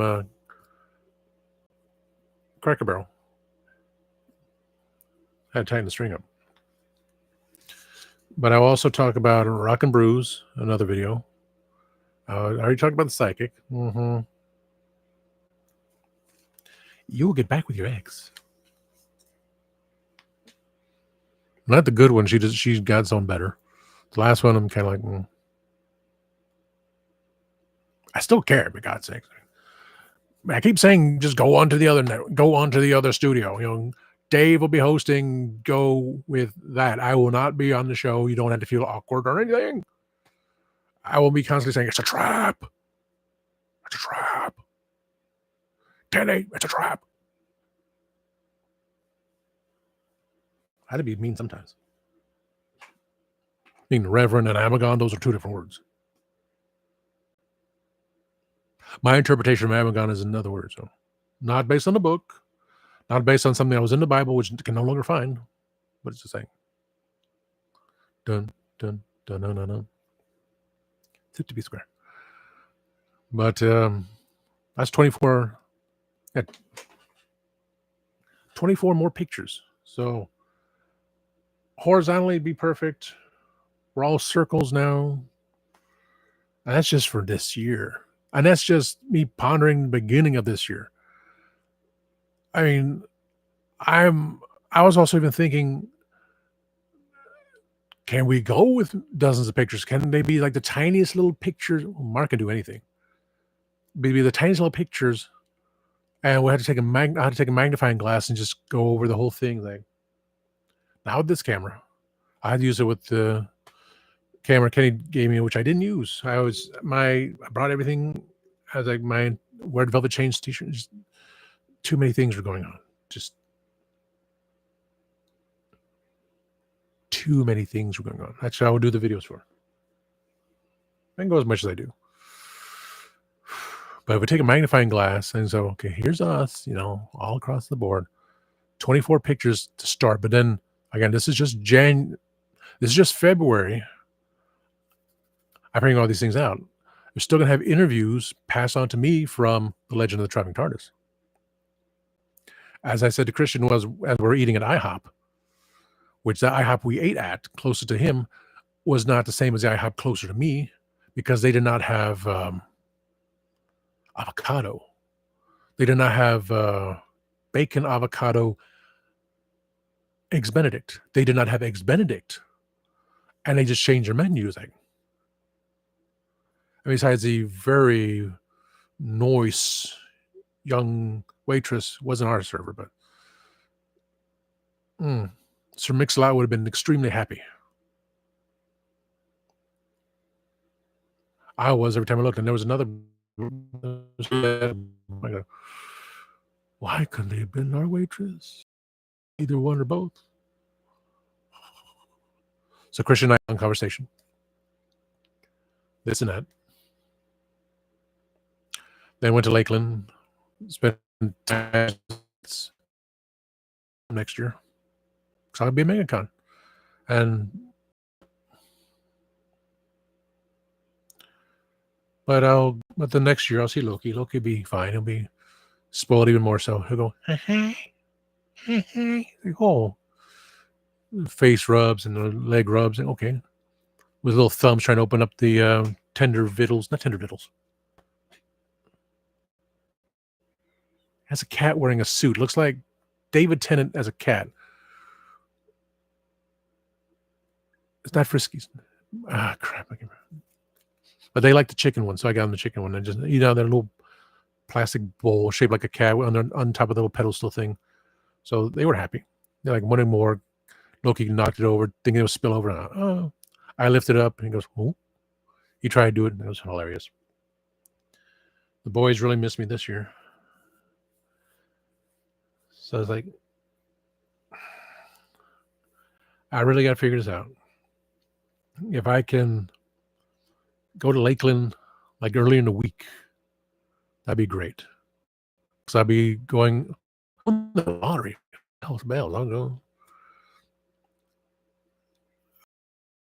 Cracker Barrel. I had to tighten the string up. But I'll also talk about Rock and Brews, another video. I already talked about the psychic. You will get back with your ex. Not the good one. She got some better. The last one, I'm kind of like, I still care, for God's sake. I keep saying, just go on to the other studio. You know, Dave will be hosting. Go with that. I will not be on the show. You don't have to feel awkward or anything. I will be constantly saying, it's a trap. It's a trap. Kenny, it's a trap. I had to be mean sometimes. I mean, Reverend and Amagon, those are two different words. My interpretation of Amagon is another word. So, not based on the book, not based on something that was in the Bible, which can no longer find, but it's the same. Dun, dun, dun, dun, dun, dun. Fit to be square. But that's 24. 24 more pictures. So horizontally, it'd be perfect. We're all circles now. And that's just for this year. And that's just me pondering the beginning of this year. I mean, I was also even thinking, can we go with dozens of pictures? Can they be like the tiniest little pictures? Well, Mark can do anything. Maybe the tiniest little pictures, and we had to take I had to take a magnifying glass and just go over the whole thing. Like, now with this camera, I had to use it with the camera Kenny gave me, which I didn't use. I brought everything. I was like, my Wear Velvet Chains t-shirt. Just too many things were going on. Just too many things were going on. That's what I would do the videos for. I can go as much as I do. But if we take a magnifying glass and so, okay, here's us, all across the board, 24 pictures to start. But then again, this is just February. I bring all these things out. We're still gonna have interviews passed on to me from the Legend of the Traveling TARDIS. As I said to Christian, as we're eating at IHOP, which the IHOP we ate at closer to him was not the same as the IHOP closer to me, because they did not have avocado. They did not have bacon, avocado, eggs Benedict. They did not have eggs Benedict. And they just changed their menus. Like, besides the very nice young waitress, wasn't our server, but Sir Mix-a-Lot would have been extremely happy. I was every time I looked, and there was another. I go, why couldn't they have been our waitress? Either one or both. So Christian and I on conversation. This and that. Then went to Lakeland. Spent time next year. So I'll be a MegaCon. But the next year I'll see Loki. Loki will be fine. He'll be spoiled even more so. He'll go, oh, face rubs and the leg rubs. And okay. With little thumbs trying to open up the tender vittles. Not tender vittles. Has a cat wearing a suit. Looks like David Tennant as a cat. It's not Friskies. Ah, crap. I can't remember. But they like the chicken one, so I got them the chicken one. And just, that little plastic bowl shaped like a cat on top of the little pedestal thing. So they were happy. They're like, wanting more. Loki knocked it over, thinking it would spill over. And I lifted it up, and he goes, oh. He tried to do it, and it was hilarious. The boys really missed me this year. So I was like, I really got to figure this out. If I can go to Lakeland like early in the week, that'd be great. Because I'd be going on the lottery. Hell's bells. I'll go.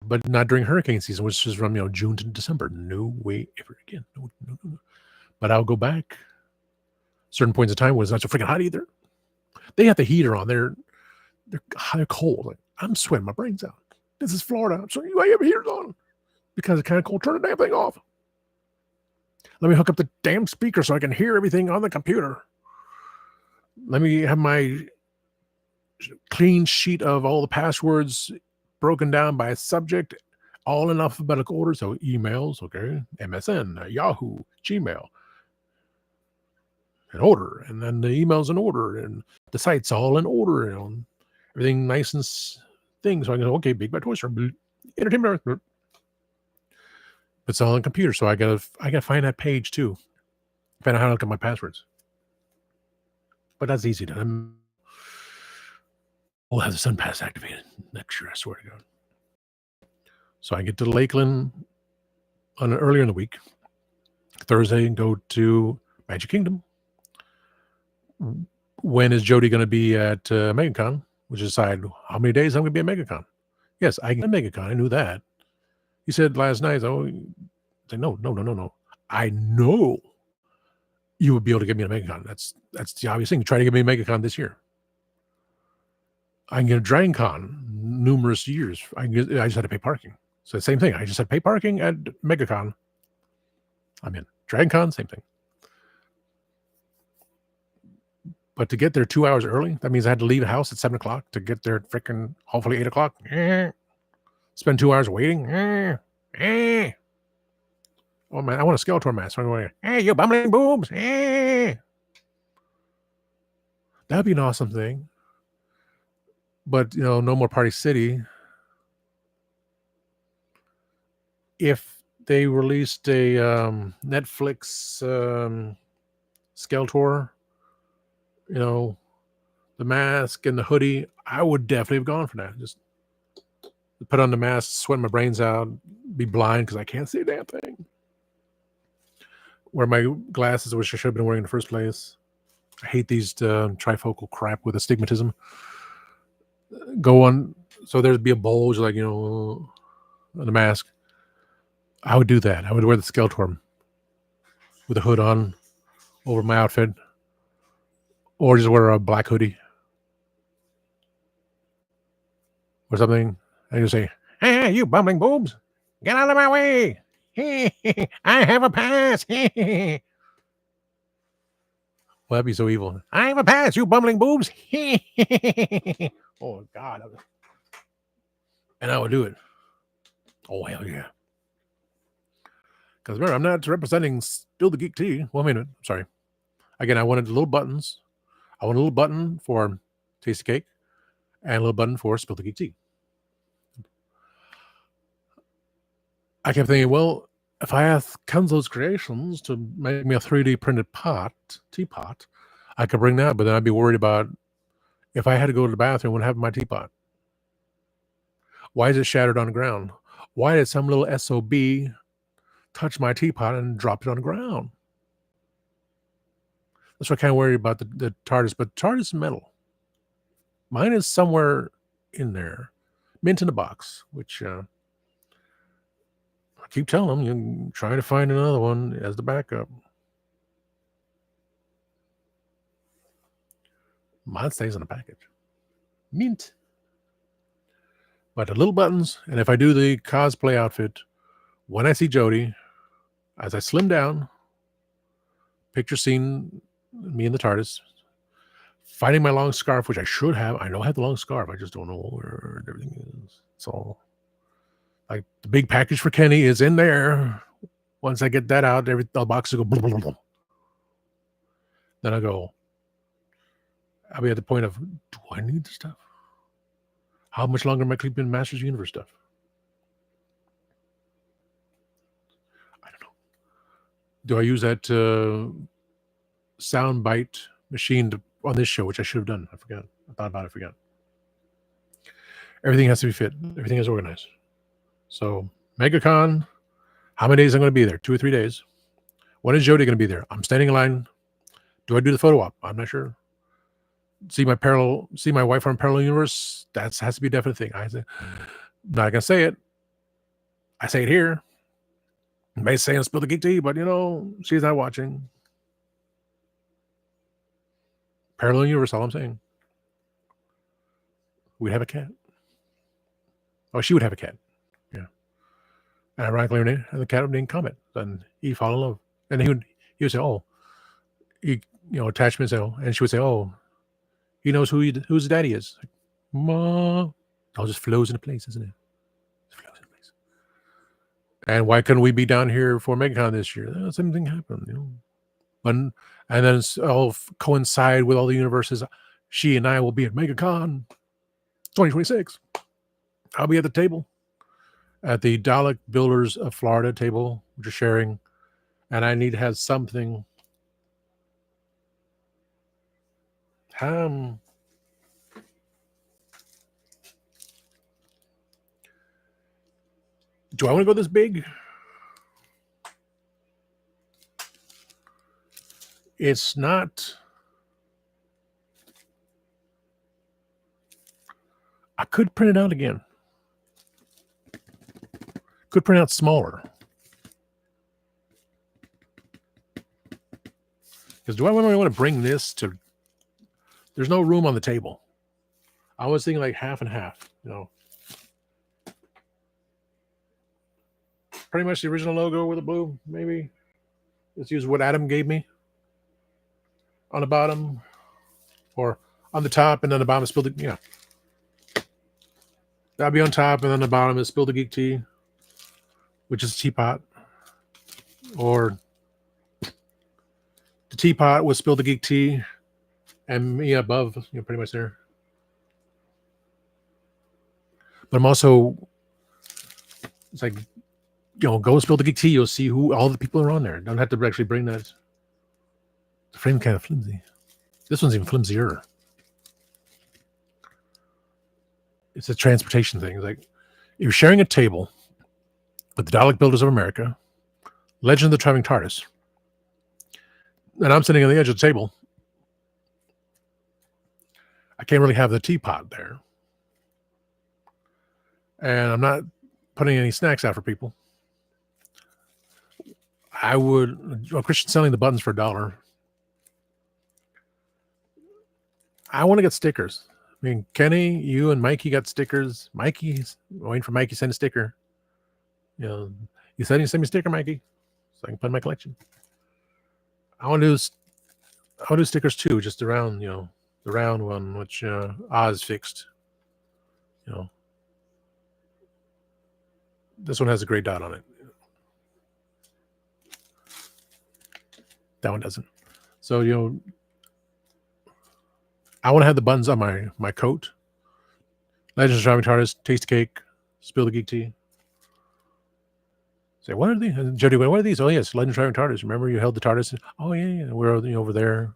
but not during hurricane season, which is from June to December. No way ever again. No, no, no, no. But I'll go back. Certain points of time when it's not so freaking hot either. They have the heater on. They're cold. Like, I'm sweating my brains out. This is Florida, so you have heaters on because it's kind of cold. Turn the damn thing off. Let me hook up the damn speaker so I can hear everything on the computer. Let me have my clean sheet of all the passwords broken down by subject, all in alphabetical order. So emails, okay, MSN, Yahoo, Gmail, in order, and then the emails in order, and the sites all in order, and everything nice and thing. So I go, okay, Big Bad Toy Store, entertainment. It's all on computer, so I gotta find that page too. Find out how to look at my passwords. But that's easy to. We'll have the Sun Pass activated next year, I swear to God. So I get to Lakeland earlier in the week, Thursday, and go to Magic Kingdom. When is Jody going to be at MegaCon? Which decide how many days I'm going to be at MegaCon. Yes, I get MegaCon. I knew that. He said last night, "Oh, no. I know you would be able to get me a MegaCon. That's the obvious thing. Try to get me a MegaCon this year. I can get a Dragon Con numerous years. I just had to pay parking. So the same thing. I just had to pay parking at MegaCon. I'm in. Dragon Con, same thing. But to get there 2 hours early, that means I had to leave the house at 7 o'clock to get there at freaking hopefully 8 o'clock. Spend 2 hours waiting. Oh man, I want a Skeletor mask. So I'm going, hey, you bumbling boobs. That'd be an awesome thing. But, no more Party City. If they released a Netflix Skeletor, the mask and the hoodie, I would definitely have gone for that. Just put on the mask, sweat my brains out, be blind because I can't see a damn thing. Wear my glasses, which I should have been wearing in the first place. I hate these trifocal crap with astigmatism. Go on, so there'd be a bulge, like, on the mask. I would do that. I would wear the Skeletor with a hood on over my outfit, or just wear a black hoodie or something. And you say, hey, you bumbling boobs, get out of my way. I have a pass. Well, that'd be so evil. I have a pass, you bumbling boobs. Oh, God. And I would do it. Oh, hell yeah. Because remember, I'm not representing Spill the Geek Tea. Well, wait a minute. Sorry. Again, I wanted little buttons. I want a little button for Tasty Cake and a little button for Spill the Geek Tea. I kept thinking, well, if I ask Kenzo's Creations to make me a 3D printed teapot, I could bring that, but then I'd be worried about if I had to go to the bathroom, what happened to my teapot? Why is it shattered on the ground? Why did some little SOB touch my teapot and drop it on the ground? That's what I kind of worry about the TARDIS, but TARDIS is metal. Mine is somewhere in there, mint in the box, which I keep telling them, you're trying to find another one as the backup. Mine stays in the package. Mint. But the little buttons, and if I do the cosplay outfit, when I see Jody, as I slim down, picture seeing me in the TARDIS, finding my long scarf, which I should have. I know I have the long scarf. I just don't know where everything is. It's all like the big package for Kenny is in there. Once I get that out, the boxes go blah, blah, blah. Then I'll be at the point of, do I need this stuff? How much longer am I keeping Masters Universe stuff? I don't know. Do I use that soundbite machine on this show, which I should have done? I forgot. I thought about it, I forgot. Everything has to be fit. Everything is organized. So, MegaCon, how many days I'm going to be there? 2 or 3 days. When is Jody going to be there? I'm standing in line. Do I do the photo op? I'm not sure. See my wife on Parallel Universe? That has to be a definite thing. I'm not going to say it. I say it here. May say and spill the geek tea, but she's not watching. Parallel universe, all I'm saying. We'd have a cat. Oh, she would have a cat. Yeah. And ironically, the cat would name Comet. And he'd fall in love. And he would say, oh, attachment, and she would say, oh, he knows whose daddy is. Like, Ma. It all just flows into place, isn't it? It flows into place. And why couldn't we be down here for MegaCon this year? Same thing happened, And then it's all coincide with all the universes. She and I will be at MegaCon 2026. I'll be at the table, at the Dalek Builders of Florida table, which are sharing, and I need to have something. Do I want to go this big? It's not. I could print it out again. Could print out smaller. Because do I really want to bring this to... There's no room on the table. I was thinking like half and half, Pretty much the original logo with the blue, maybe. Let's use what Adam gave me. On the bottom. Or on the top, and then the bottom is Spill the... Yeah. That'll be on top, and then the bottom is Spill the Geek Tea, which is a teapot. Or the teapot with Spill the Geek Tea, and me above, pretty much there. But I'm also... It's like... go Spill the Geek Tea. You'll see who all the people are on there. Don't have to actually bring that. The frame kind of flimsy. This one's even flimsier. It's a transportation thing. It's like you're sharing a table with the Dalek Builders of America, Legend of the Traveling TARDIS, and I'm sitting on the edge of the table. I can't really have the teapot there, and I'm not putting any snacks out for people. I would... Christian's selling the buttons for $1. I want to get stickers. I mean, Kenny, you and Mikey got stickers. Mikey's waiting for Mikey to send a sticker. You said you send me a sticker, Mikey, so I can put in my collection. I want to do stickers too, just around, the round one, which Oz fixed. This one has a gray dot on it. That one doesn't. So, I want to have the buttons on my coat. Legends of Driving TARDIS, Taste Cake, Spill the Geek Tea. Say, what are these? And Jody went, what are these? Oh, yes, Legends of Driving TARDIS. Remember you held the TARDIS? Oh, yeah. We're over there.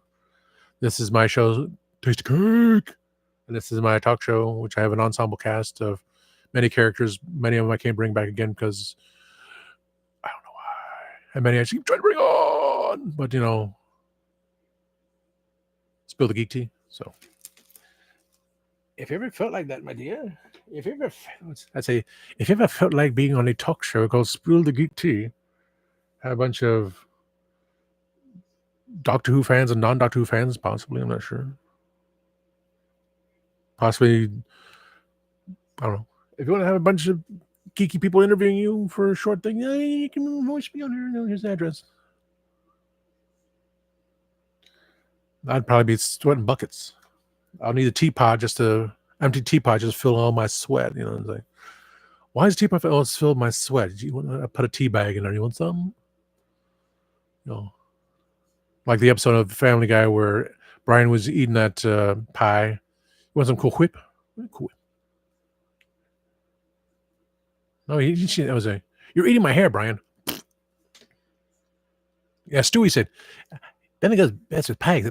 This is my show, Taste Cake. And this is my talk show, which I have an ensemble cast of many characters. Many of them I can't bring back again because I don't know why. And many I just keep trying to bring on. But, Spill the Geek Tea. So, if you ever felt like that, my dear, if you ever felt like being on a talk show called Spill the Geek Tea, have a bunch of Doctor Who fans and non-Doctor Who fans, possibly, I'm not sure. Possibly, I don't know. If you want to have a bunch of geeky people interviewing you for a short thing, you can voice me on here. Here's the address. I'd probably be sweating buckets. I'll need a teapot, empty teapot, just fill all my sweat. It's like, why is teapot? Oh, it's filled my sweat. You want to put a tea bag in there? You want some? Like the episode of Family Guy where Brian was eating that pie. You want some Cool Whip? Cool Whip. No, that was you're eating my hair, Brian. Yeah, Stewie said. Then he goes, that's with pie.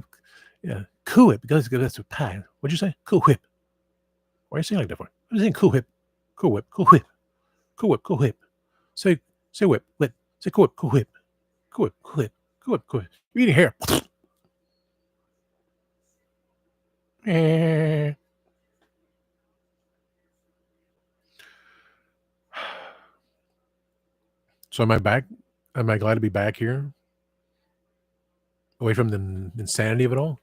Yeah, Cool Whip. Because that's with pie. What'd you say? Cool Whip. Why are you saying like that for? I'm saying Cool Whip. Cool Whip. Cool Whip. Cool Whip. Cool Whip. Say whip. Whip. Say Cool Whip. Cool Whip. Cool Whip. Cool Whip. Cool Whip. Cool Whip. You're eating hair. So am I back? Am I glad to be back here? Away from the insanity of it all?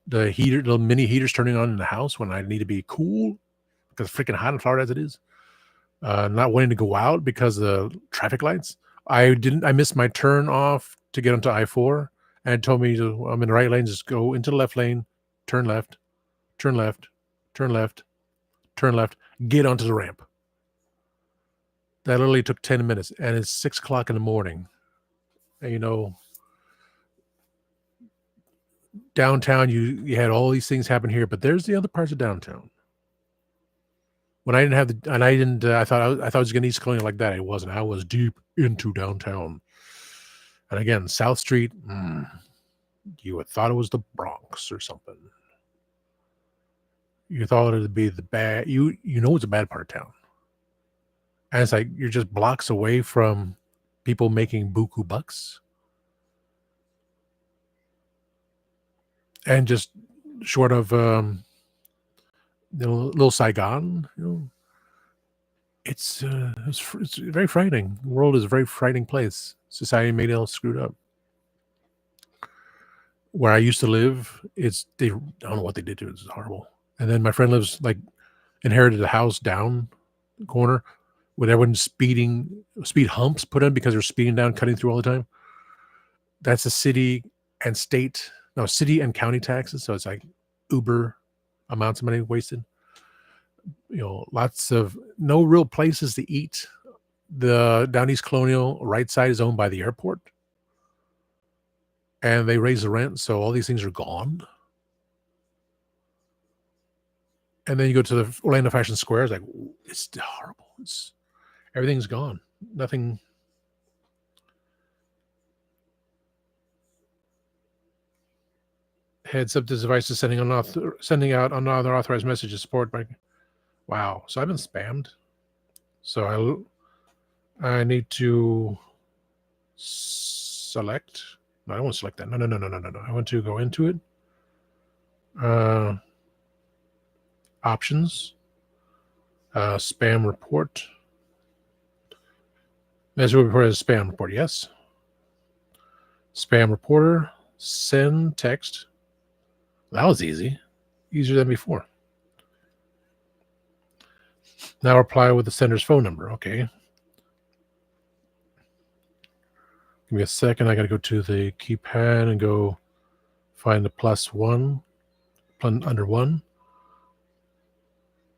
The mini heaters turning on in the house when I need to be cool because it's freaking hot in Florida as it is. Not wanting to go out because of the traffic lights. I missed my turn off to get onto I-4, and it told me I'm in the right lane, just go into the left lane, turn left, turn left, turn left, turn left, get onto the ramp. That literally took 10 minutes, and it's 6 o'clock in the morning. And downtown, you had all these things happen here, but there's the other parts of downtown. When I didn't have I thought I was going to East Colonial like that. I wasn't. I was deep into downtown. And again, South Street, you would thought it was the Bronx or something. You thought it would be the bad. It's a bad part of town. And it's like you're just blocks away from people making buku bucks. And just short of little Saigon, it's very frightening. The world is a very frightening place. Society made it all screwed up. Where I used to live, I don't know what they did to it. It's horrible. And then my friend inherited a house down the corner with everyone speed humps put in because they're speeding down, cutting through all the time. That's the city and county taxes. So it's like uber amounts of money wasted. Lots of no real places to eat. The down East Colonial right side is owned by the airport. And they raise the rent, so all these things are gone. And then you go to the Orlando Fashion Square. It's like, it's horrible. Everything's gone. Nothing. Heads up, this device is sending out unauthorized messages. Support by. Wow. So I've been spammed. So I need to select. No, I don't want to select that. No. I want to go into it. Options. Spam report. This will be reported as spam report. Yes. Spam reporter. Send text. That was easy. Easier than before. Now reply with the sender's phone number. Okay. Give me a second. I got to go to the keypad and go find the +1 under 1.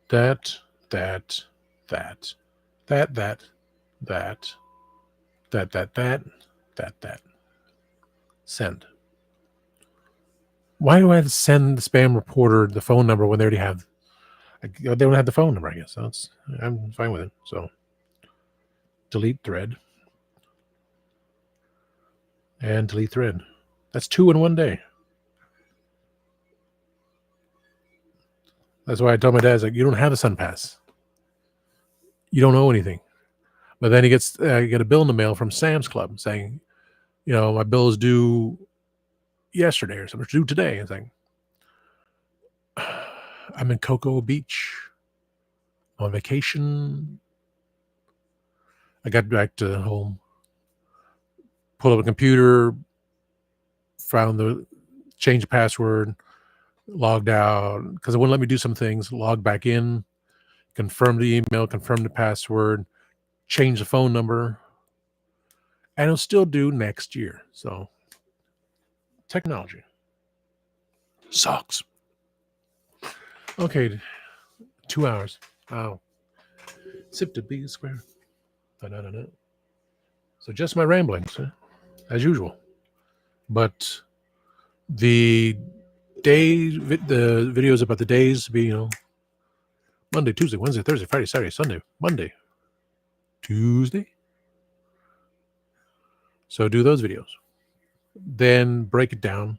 That. Send. Why do I have to send the spam reporter the phone number when they already have? They don't have the phone number, I guess. So I'm fine with it. So delete thread. And delete thread. That's 2 in one day. That's why I tell my dad, you don't have a Sun Pass. You don't owe anything. But then he gets get a bill in the mail from Sam's Club saying, my bill is due yesterday or something. It's due today. It's like, I'm in Cocoa Beach on vacation. I got back to home, pulled up a computer, changed the password, logged out because it wouldn't let me do some things. Logged back in, confirmed the email, confirmed the password, changed the phone number, and it'll still due next year. So technology sucks. Okay, 2 hours. Wow. Sip to be square. No. So just my ramblings, as usual. But the videos about the days be, Monday, Tuesday, Wednesday, Thursday, Friday, Saturday, Sunday, Monday, Tuesday. So do those videos. Then break it down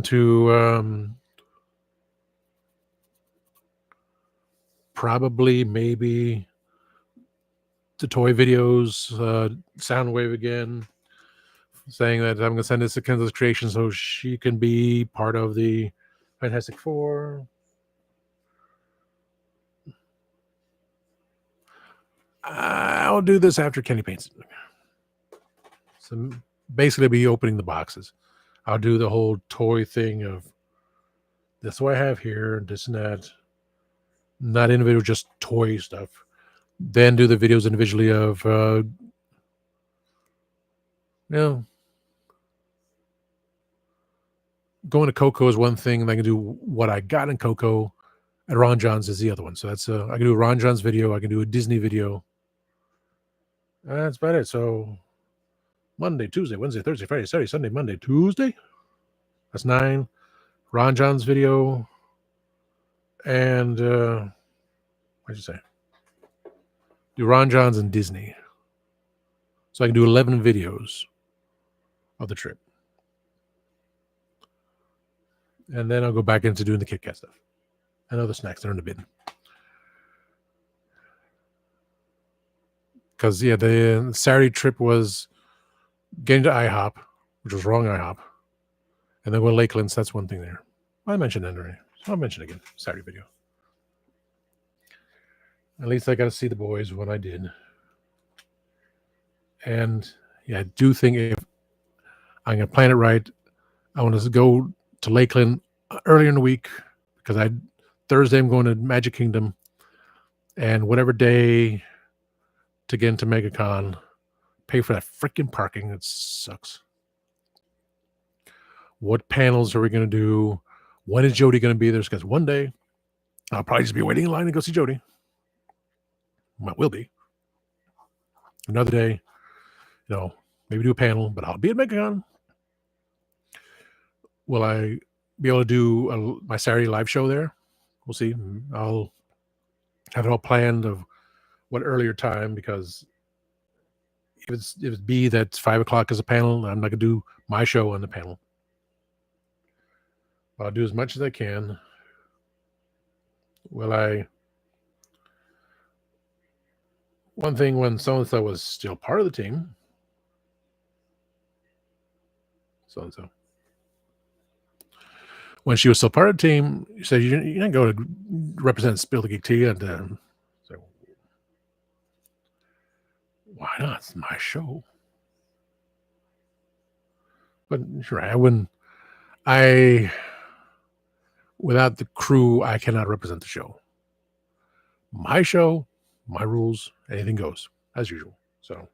to probably maybe the toy videos, Soundwave again, saying that I'm going to send this to Kendra's Creation so she can be part of the Fantastic Four. I'll do this after Kenny paints it. So basically, I'll be opening the boxes. I'll do the whole toy thing of this what I have here, this and that. Not individual, just toy stuff. Then do the videos individually of, going to Coco is one thing, and I can do what I got in Coco. And Ron John's is the other one. So that's I can do a Ron John's video. I can do a Disney video. That's about it. So Monday, Tuesday, Wednesday, Thursday, Friday, Saturday, Sunday, Monday, Tuesday. That's 9. Ron John's video. And what'd you say? Do Ron John's and Disney. So I can do 11 videos of the trip. And then I'll go back into doing the Kit Kat stuff. And other snacks that are in the bin. Because, the Saturday trip was getting to IHOP, which was wrong IHOP. And then go to Lakelands. That's one thing there. I mentioned that already. So I'll mention it again. Saturday video. At least I got to see the boys when I did. And I do think if I'm going to plan it right, I want to go to Lakeland earlier in the week because Thursday I'm going to Magic Kingdom, and whatever day to get into MegaCon, pay for that freaking parking. It sucks. What panels are we going to do? When is Jody going to be there? Because one day I'll probably just be waiting in line to go see Jody. Well, will be. Another day, maybe do a panel, but I'll be at MegaCon. Will I be able to do my Saturday live show there? We'll see. I'll have it all planned of what earlier time, because if it's B that's 5 o'clock as a panel, I'm not gonna do my show on the panel. I'll do as much as I can. One thing, when so-and-so was still part of the team, so-and-so, when she was still part of the team, she said, you're not going to represent Spill the Geek Tea. And so, why not? It's my show. But sure, without the crew, I cannot represent the show. My show, my rules, anything goes, as usual. So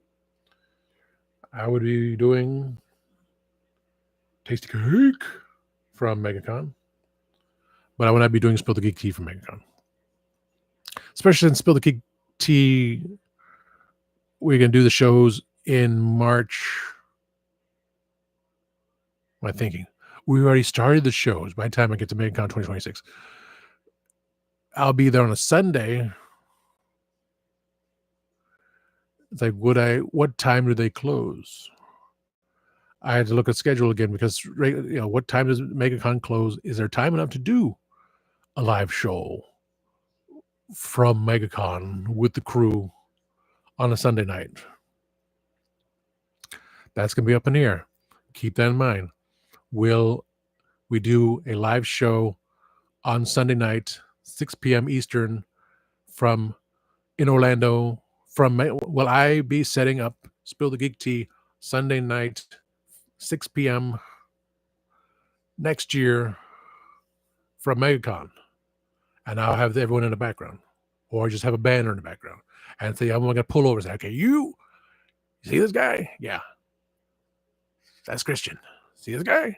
I would be doing Tasty Cake from MegaCon, but I would not be doing Spill the Geek Tea from MegaCon. Especially since Spill the Geek Tea, we're going to do the shows in March. My thinking. We already started the shows by the time I get to MegaCon 2026. I'll be there on a Sunday. It's like, what time do they close? I had to look at schedule again because, what time does MegaCon close? Is there time enough to do a live show from MegaCon with the crew on a Sunday night? That's going to be up in the air. Keep that in mind. Will we do a live show on Sunday night, 6 p.m. Eastern, in Orlando? Will I be setting up Spill the Geek Tea Sunday night, 6 p.m. next year from MegaCon? And I'll have everyone in the background, or just have a banner in the background, and say, I'm going to pull over and say, okay, you see this guy? Yeah, that's Christian. See this guy?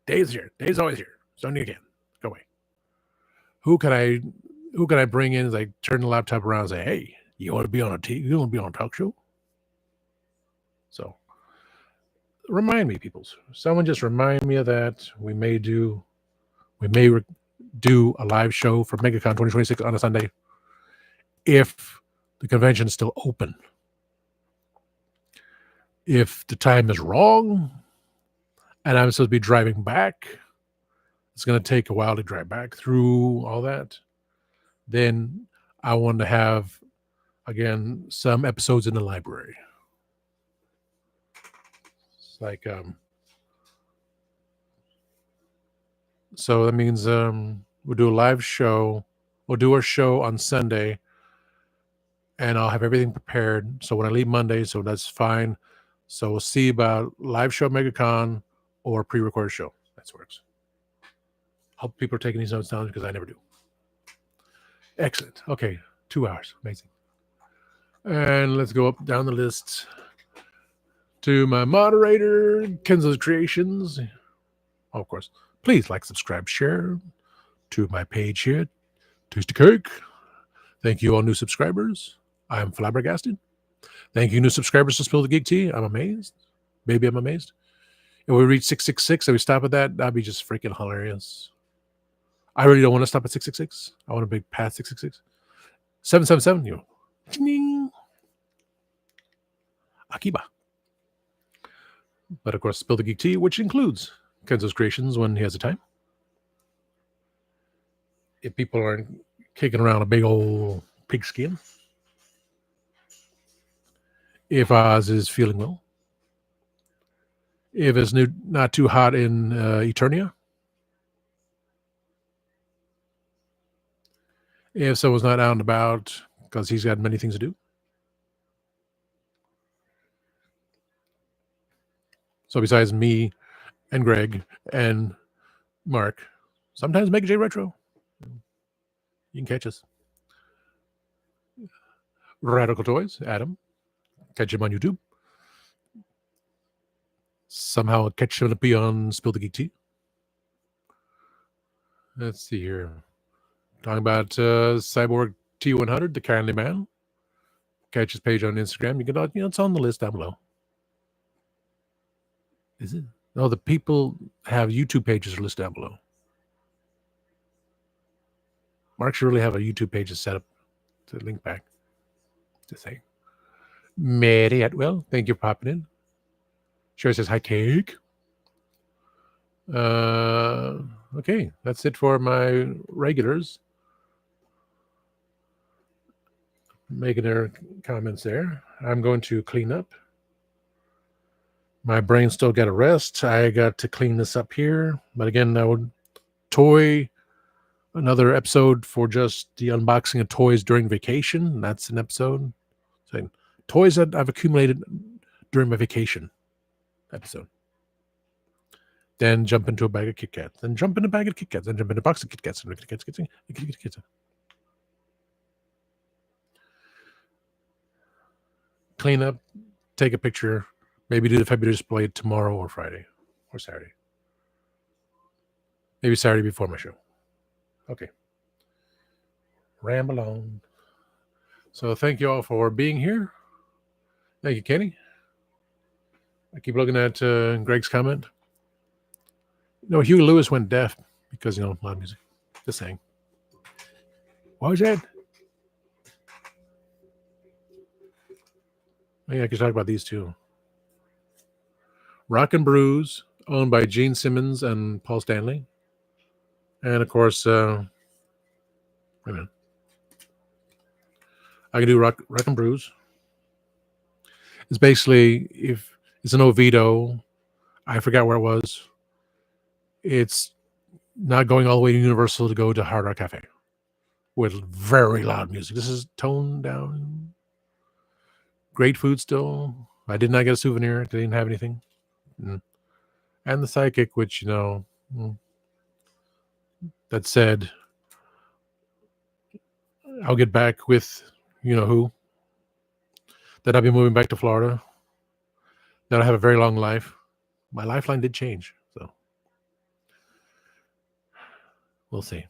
Dave's here. Dave's always here. Sunday again. Go away. Who can I bring in? As I turn the laptop around and say, hey, you want to be on you want to be on a talk show? So remind me, peoples. Someone just remind me of that. We may do a live show for MegaCon 2026 on a Sunday if the convention is still open. If the time is wrong and I'm supposed to be driving back, it's going to take a while to drive back through all that, then I want to have, again, some episodes in the library. It's like, so that means we'll do a live show. We'll do our show on Sunday and I'll have everything prepared. So when I leave Monday, so that's fine. So we'll see about live show MegaCon or pre-recorded show. That works. Hope people are taking these notes down because I never do. Excellent. Okay, 2 hours. Amazing. And let's go up down the list to my moderator, Kenzo's Creations. Oh, of course. Please like, subscribe, share to my page here. Tasty Cake. Thank you, all new subscribers. I'm flabbergasted. Thank you, new subscribers to Spill the Geek Tea. I'm amazed. Maybe I'm amazed. If we reach 666 and we stop at that, that'd be just freaking hilarious. I really don't want to stop at 666. I want to be past 666. 777, you know. Akiba. But of course, Spill the Geek Tea, which includes Kenzo's Creations when he has the time. If people aren't kicking around a big old pigskin. If Oz is feeling well. If it's not too hot in Eternia. If someone's not out and about because he's got many things to do. So besides me and Greg and Mark, sometimes Mega J Retro. You can catch us. Radical Toys, Adam. Catch him on YouTube. Somehow catch him on Spill the Geek Tea. Let's see here. Talking about Cyborg T100, the Kindly Man. Catch his page on Instagram. You can, it's on the list down below. Is it? No, the people have YouTube pages listed down below. Mark should really have a YouTube page set up to link back. To say, Mary Atwell, thank you for popping in. Sure says hi, Cake. Okay, that's it for my regulars. Making their comments there. I'm going to clean up. My brain still got a rest. I got to clean this up here. But again, I would toy another episode for just the unboxing of toys during vacation. That's an episode. So, toys that I've accumulated during my vacation episode. Then jump into a bag of Kit Kats. Then jump into a bag of Kit Kats. Then jump into a box of Kit Kats. Clean up. Take a picture. Maybe do the February display tomorrow or Friday or Saturday. Maybe Saturday before my show. Okay. Ramble on. So thank you all for being here. Thank you, Kenny. I keep looking at Greg's comment. No, Huey Lewis went deaf because, loud music. Just saying. What was that? Maybe I could talk about these two. Rock and Brews, owned by Gene Simmons and Paul Stanley. And, of course, wait a minute. I can do Rock and Brews. It's basically, if it's an Oviedo, I forgot where it was. It's not going all the way to Universal to go to Hard Rock Cafe with very loud music. This is toned down. Great food still. I did not get a souvenir. They didn't have anything. And the Psychic, which, that said, I'll get back with who. That I'll be moving back to Florida. That I have a very long life. My lifeline did change, so we'll see.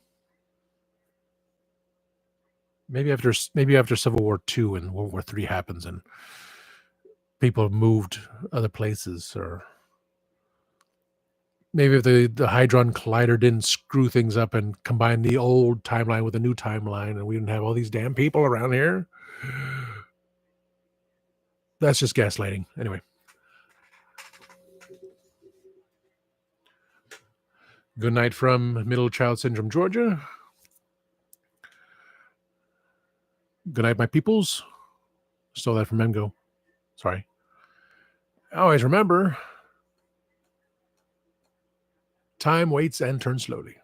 Maybe after Civil War II and World War III happens and people have moved other places, or maybe if the Hadron Collider didn't screw things up and combine the old timeline with a new timeline and we didn't have all these damn people around here. That's just gaslighting. Anyway. Good night from Middle Child Syndrome, Georgia. Good night, my peoples. Stole that from Mengo. Sorry. Always remember, time waits and turns slowly.